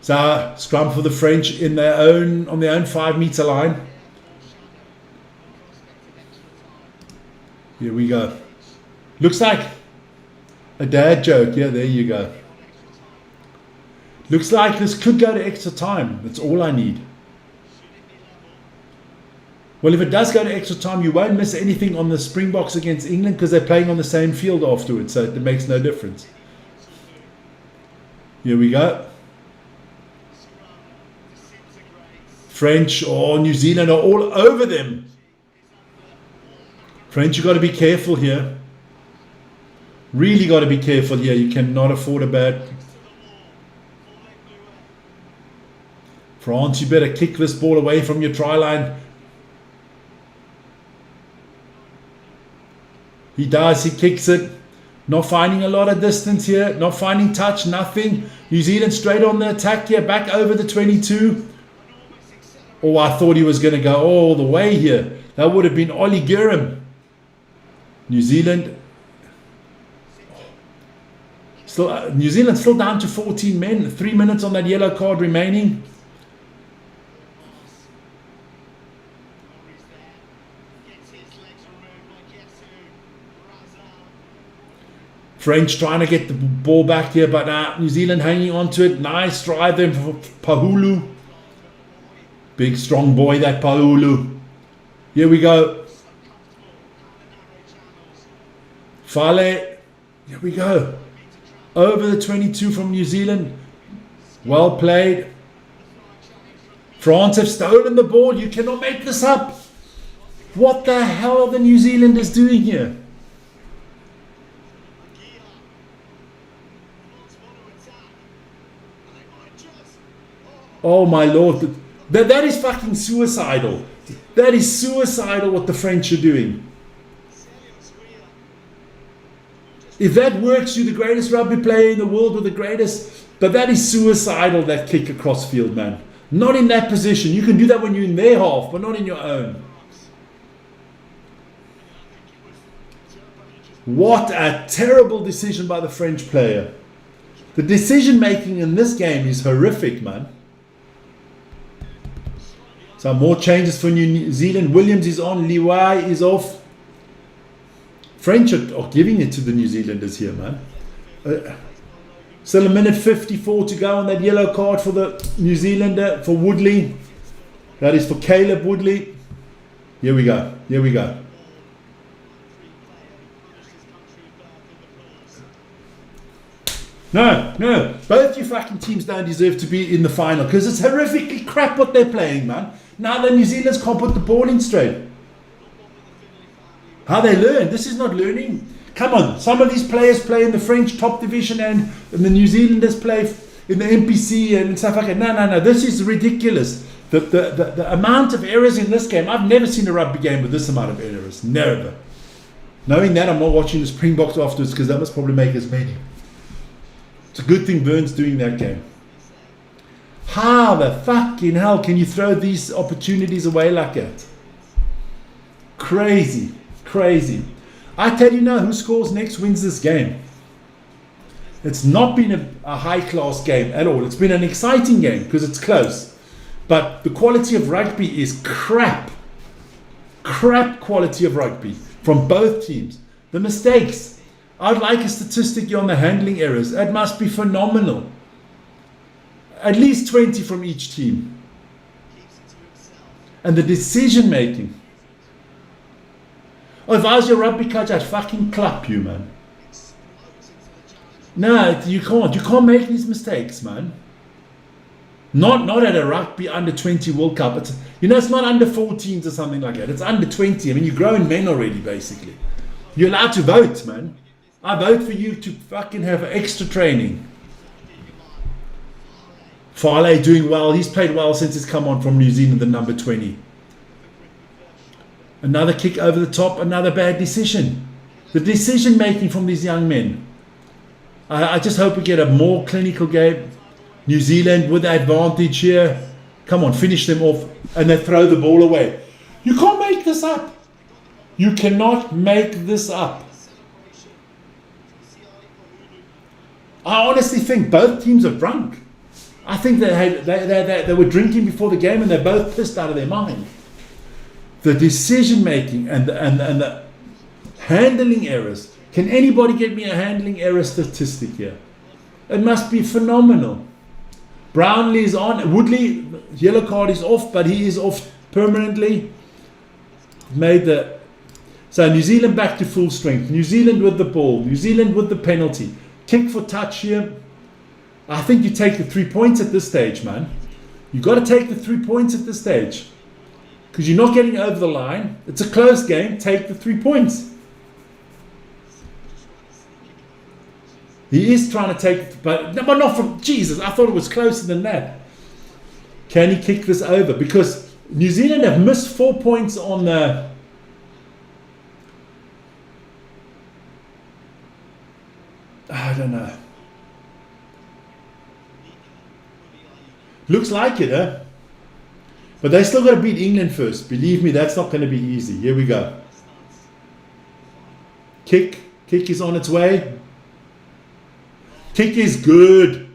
So scrum for the French in their own, on their own 5 meter line. Here we go. Looks like a dad joke. Yeah, there you go. Looks like this could go to extra time. That's all I need. Well, if it does go to extra time, you won't miss anything on the Springboks against England because they're playing on the same field afterwards, so it makes no difference. Here we go. French or New Zealand are all over them. French, you've got to be careful here. Really got to be careful here. You cannot afford a bad... France, you better kick this ball away from your try line. He does, he kicks it. Not finding a lot of distance here. Not finding touch, nothing. New Zealand straight on the attack here. Back over the 22. Oh, I thought he was going to go all the way here. That would have been Ollie Guerin. New Zealand. New Zealand still down to 14 men. 3 minutes on that yellow card remaining. French trying to get the ball back here, but New Zealand hanging on to it. Nice drive there for Pahulu. Big strong boy, that Pahulu. Here we go. Fale. Here we go. Over the 22 from New Zealand. Well played. France have stolen the ball. You cannot make this up. What the hell are the New Zealanders doing here? Oh my lord. That is fucking suicidal. That is suicidal what the French are doing. If that works, you're the greatest rugby player in the world or the greatest. But that is suicidal, that kick across field, man. Not in that position. You can do that when you're in their half, but not in your own. What a terrible decision by the French player. The decision making in this game is horrific, man. So more changes for New Zealand. Williams is on. Liwai is off. French are giving it to the New Zealanders here, man. Still a minute 54 to go on that yellow card for the New Zealander, for Woodley. That is for Caleb Woodley. Here we go. Here we go. No. Both you fucking teams don't deserve to be in the final because it's horrifically crap what they're playing, man. Now the New Zealanders can't put the ball in straight. How they learn? This is not learning. Come on, some of these players play in the French top division and the New Zealanders play in the NPC and stuff like that. No. This is ridiculous. The amount of errors in this game, I've never seen a rugby game with this amount of errors. Never. Knowing that, I'm not watching the Springboks afterwards because that must probably make as many. It's a good thing Vern's doing that game. How the fucking hell can you throw these opportunities away like that? Crazy. I tell you now, who scores next wins this game. It's not been a high-class game at all. It's been an exciting game because it's close. But the quality of rugby is crap. Crap quality of rugby from both teams. The mistakes. I'd like a statistic here on the handling errors. It must be phenomenal. At least 20 from each team. And the decision making. Oh, if I was your rugby coach, I'd fucking clap you, man. No, you can't. You can't make these mistakes, man. Not at a rugby under 20 World Cup. It's not under 14s or something like that. It's under 20. I mean, you're grown men already, basically. You're allowed to vote, man. I vote for you to fucking have extra training. Farley doing well. He's played well since he's come on from New Zealand, the number 20. Another kick over the top, another bad decision. The decision making from these young men. I just hope we get a more clinical game. New Zealand with the advantage here. Come on, finish them off. And they throw the ball away. You can't make this up. You cannot make this up. I honestly think both teams are drunk. I think they were drinking before the game and they're both pissed out of their mind. The decision making and the handling errors. Can anybody get me a handling error statistic here? It must be phenomenal. Brownlee is on. Woodley, yellow card is off, but he is off permanently. So New Zealand back to full strength. New Zealand with the ball. New Zealand with the penalty. Kick for touch here. I think you take the 3 points at this stage, man. You got to take the 3 points at this stage. Because you're not getting over the line. It's a close game. Take the 3 points. He is trying to take, but not from Jesus. I thought it was closer than that. Can he kick this over? Because New Zealand have missed 4 points on the. I don't know. Looks like it, huh? But they still got to beat England first. Believe me, that's not going to be easy. Here we go. Kick is on its way. Kick is good.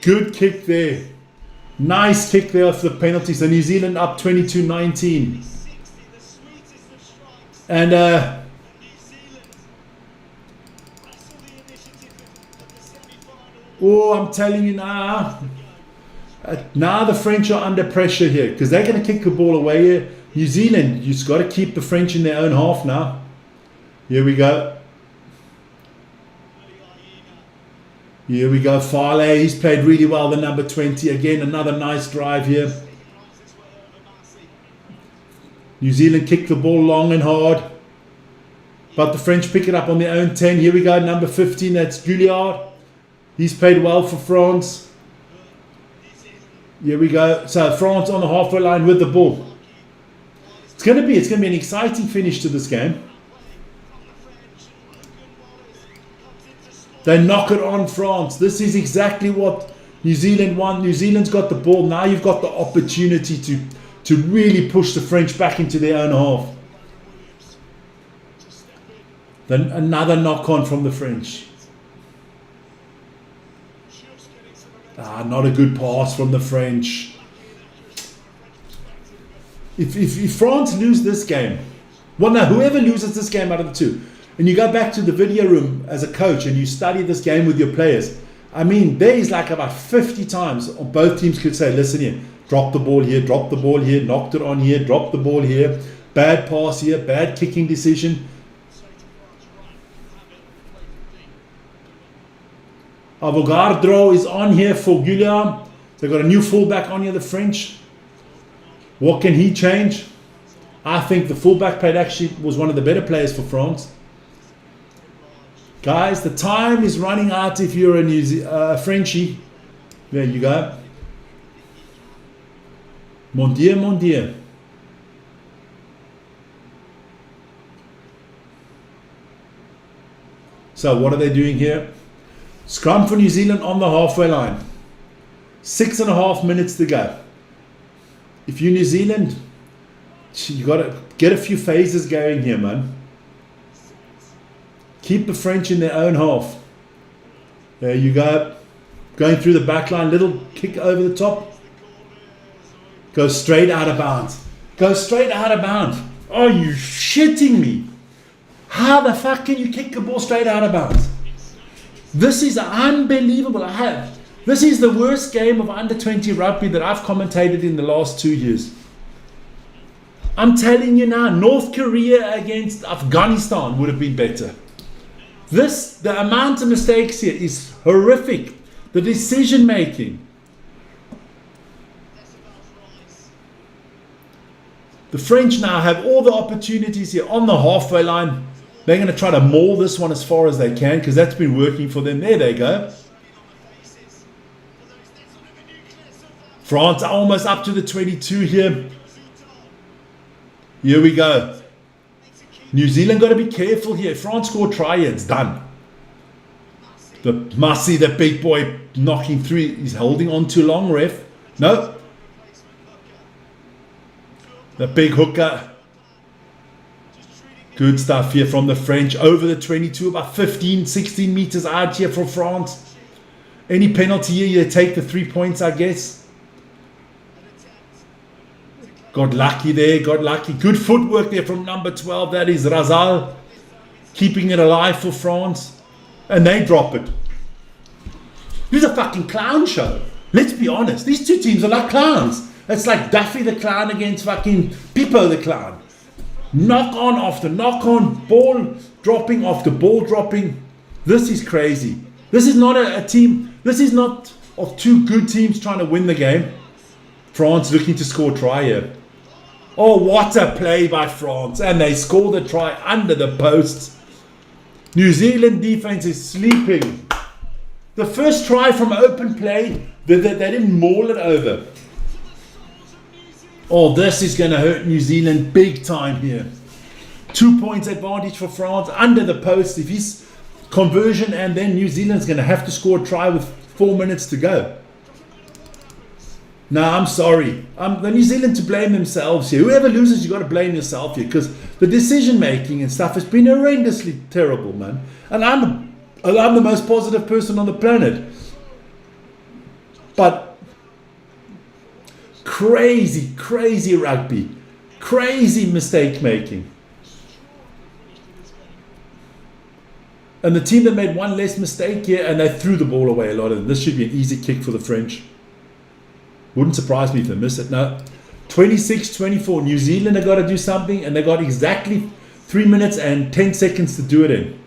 Good kick there. Nice kick there for the penalty. So New Zealand up 22-19. And I'm telling you now. Now the French are under pressure here because they're going to kick the ball away here. New Zealand, you've got to keep the French in their own half now. Here we go. Here we go. Farley, he's played really well, the number 20. Again, another nice drive here. New Zealand kick the ball long and hard. But the French pick it up on their own 10. Here we go, number 15, that's Gouliard. He's played well for France. Here we go. So France on the halfway line with the ball. It's going to be an exciting finish to this game. They knock it on France. This is exactly what New Zealand want. New Zealand's got the ball. Now you've got the opportunity to really push the French back into their own half. Then another knock on from the French. Not a good pass from the French. If France lose this game, well, no, whoever loses this game out of the two, and you go back to the video room as a coach and you study this game with your players, I mean, there is like about 50 times both teams could say, listen here, drop the ball here, drop the ball here, knocked it on here, drop the ball here, bad pass here, bad kicking decision. Avogadro is on here for Gouliard. They've got a new fullback on here, the French. What can he change? I think the fullback played actually was one of the better players for France. Guys, the time is running out if you're a Frenchie. There you go. Mon Dieu, mon Dieu. So what are they doing here? Scrum for New Zealand on the halfway line. 6.5 minutes to go. If you're New Zealand, you got to get a few phases going here, man. Keep the French in their own half. There you go. Going through the back line, little kick over the top. Go straight out of bounds. Go straight out of bounds. Are you shitting me? How the fuck can you kick the ball straight out of bounds? This is unbelievable. This is the worst game of under-20 rugby that I've commentated in the last 2 years. I'm telling you now, North Korea against Afghanistan would have been better. The amount of mistakes here is horrific. The decision making. The French now have all the opportunities here on the halfway line. They're going to try to maul this one as far as they can because that's been working for them. There they go. France are almost up to the 22 here. Here we go. New Zealand got to be careful here. France score try, it's done. The Massey, the big boy, knocking through. He's holding on too long, ref. No. The big hooker. Good stuff here from the French. Over the 22, about 15, 16 meters out here for France. Any penalty here, you take the 3 points, I guess. Got lucky there, got lucky. Good footwork there from number 12. That is Razal. Keeping it alive for France. And they drop it. This is a fucking clown show. Let's be honest. These two teams are like clowns. It's like Duffy the clown against fucking Pippo the clown. Knock on after knock on. Ball dropping after ball dropping. This is crazy. This is not a team. This is not of two good teams trying to win the game. France looking to score try here. Oh, what a play by France. And they score the try under the posts. New Zealand defense is sleeping. The first try from open play, they didn't maul it over. Oh, this is going to hurt New Zealand big time here. 2 points advantage for France under the post. If he's conversion, and then New Zealand's going to have to score a try with 4 minutes to go. No, I'm sorry. The New Zealand to blame themselves here. Whoever loses, you got to blame yourself here because the decision making and stuff has been horrendously terrible, man. And I'm the most positive person on the planet. But crazy rugby. Crazy mistake making. And the team that made one less mistake here and they threw the ball away a lot of them. This should be an easy kick for the French. Wouldn't surprise me if they miss it. No. 26-24. New Zealand have got to do something, and they got exactly 3 minutes and 10 seconds to do it in.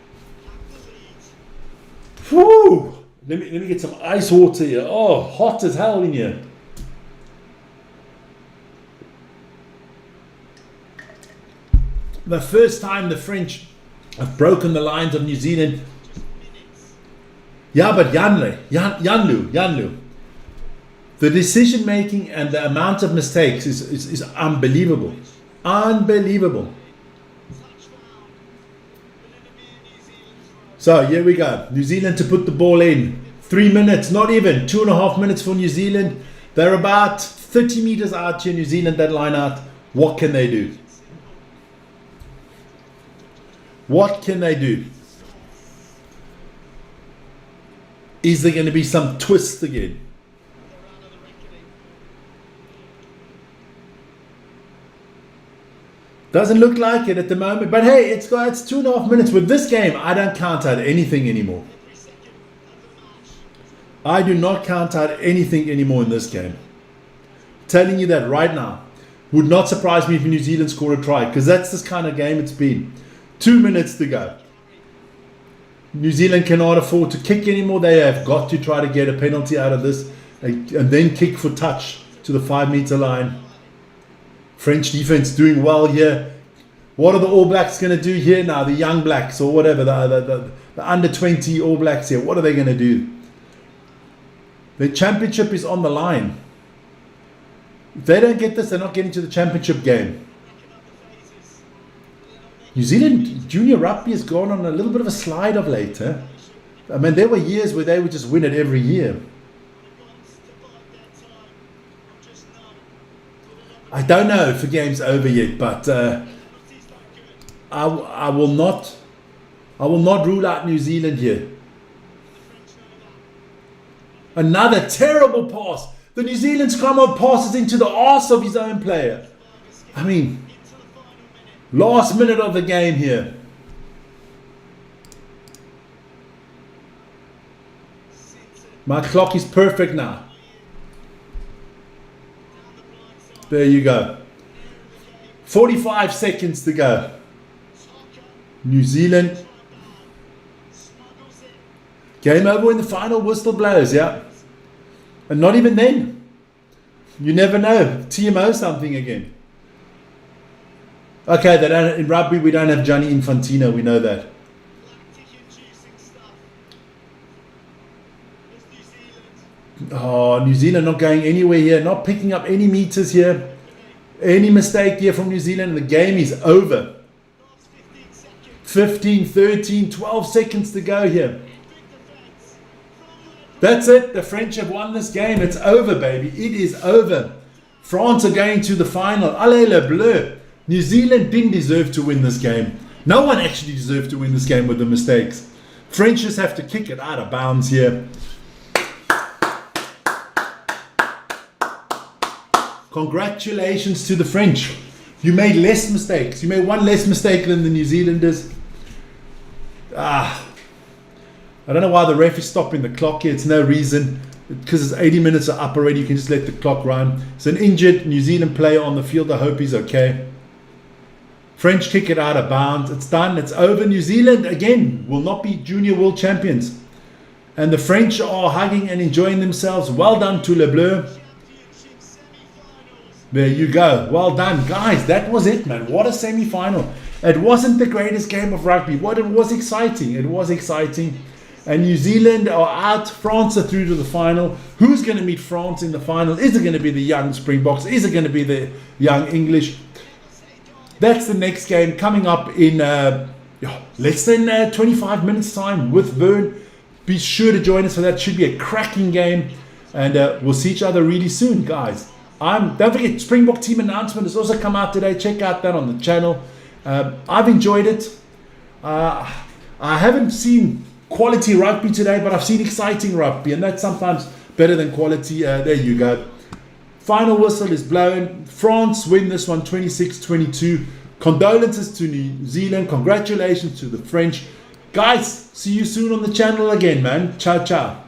Whew! Let me get some ice water here. Oh, hot as hell in here. The first time the French have broken the lines of New Zealand. Yeah, but Yanlu. The decision making and the amount of mistakes is unbelievable. Unbelievable. So here we go. New Zealand to put the ball in. 3 minutes, not even. 2.5 minutes for New Zealand. They're about 30 meters out here, New Zealand, that line out. What can they do? What can they do? Is there going to be some twist again? Doesn't look like it at the moment, but hey, it's 2.5 minutes. With this game, I don't count out anything anymore. I do not count out anything anymore in this game. Telling you that right now. Would not surprise me if New Zealand scored a try, because that's this kind of game it's been. 2 minutes to go. New Zealand cannot afford to kick anymore. They have got to try to get a penalty out of this and then kick for touch to the 5 meter line. French defense doing well here. What are the All Blacks going to do here now? The young Blacks or whatever, the under 20 All Blacks here. What are they going to do? The championship is on the line. If they don't get this, they're not getting to the championship game. New Zealand junior rugby has gone on a little bit of a slide of late. Huh? I mean, there were years where they would just win it every year. I don't know if the game's over yet, but I will not rule out New Zealand here. Another terrible pass. The New Zealand scrum passes into the arse of his own player. I mean, last minute of the game here. My clock is perfect now. There you go. 45 seconds to go. New Zealand. Game over when the final whistle blows, yeah. And not even then. You never know. TMO something again. Okay, they don't, in rugby we don't have Gianni Infantino, we know that. Oh, New Zealand not going anywhere here, not picking up any meters here. Any mistake here from New Zealand and the game is over. 15, 13, 12 seconds to go here. That's it. The French have won this game. It's over, baby. It is over. France are going to the final. Allez le bleu. New Zealand didn't deserve to win this game. No one actually deserved to win this game with the mistakes. French just have to kick it out of bounds here. Congratulations to the French. You made less mistakes. You made one less mistake than the New Zealanders. I don't know why the ref is stopping the clock here. It's no reason. Because it's 80 minutes are up already. You can just let the clock run. It's an injured New Zealand player on the field. I hope he's okay. French kick it out of bounds. It's done. It's over. New Zealand, again, will not be junior world champions. And the French are hugging and enjoying themselves. Well done to Le Bleu. There you go. Well done. Guys, that was it, man. What a semi-final. It wasn't the greatest game of rugby. But it was exciting. It was exciting. And New Zealand are out. France are through to the final. Who's going to meet France in the final? Is it going to be the young Springboks? Is it going to be the young English? That's the next game coming up in less than 25 minutes time with Vern. Be sure to join us for that. Should be a cracking game. And we'll see each other really soon, guys. Don't forget, Springbok team announcement has also come out today. Check out that on the channel. I've enjoyed it. I haven't seen quality rugby today, but I've seen exciting rugby, and that's sometimes better than quality. There you go. Final whistle is blown. France win this one 26-22. Condolences to New Zealand. Congratulations to the French. Guys, see you soon on the channel again, man. Ciao, ciao.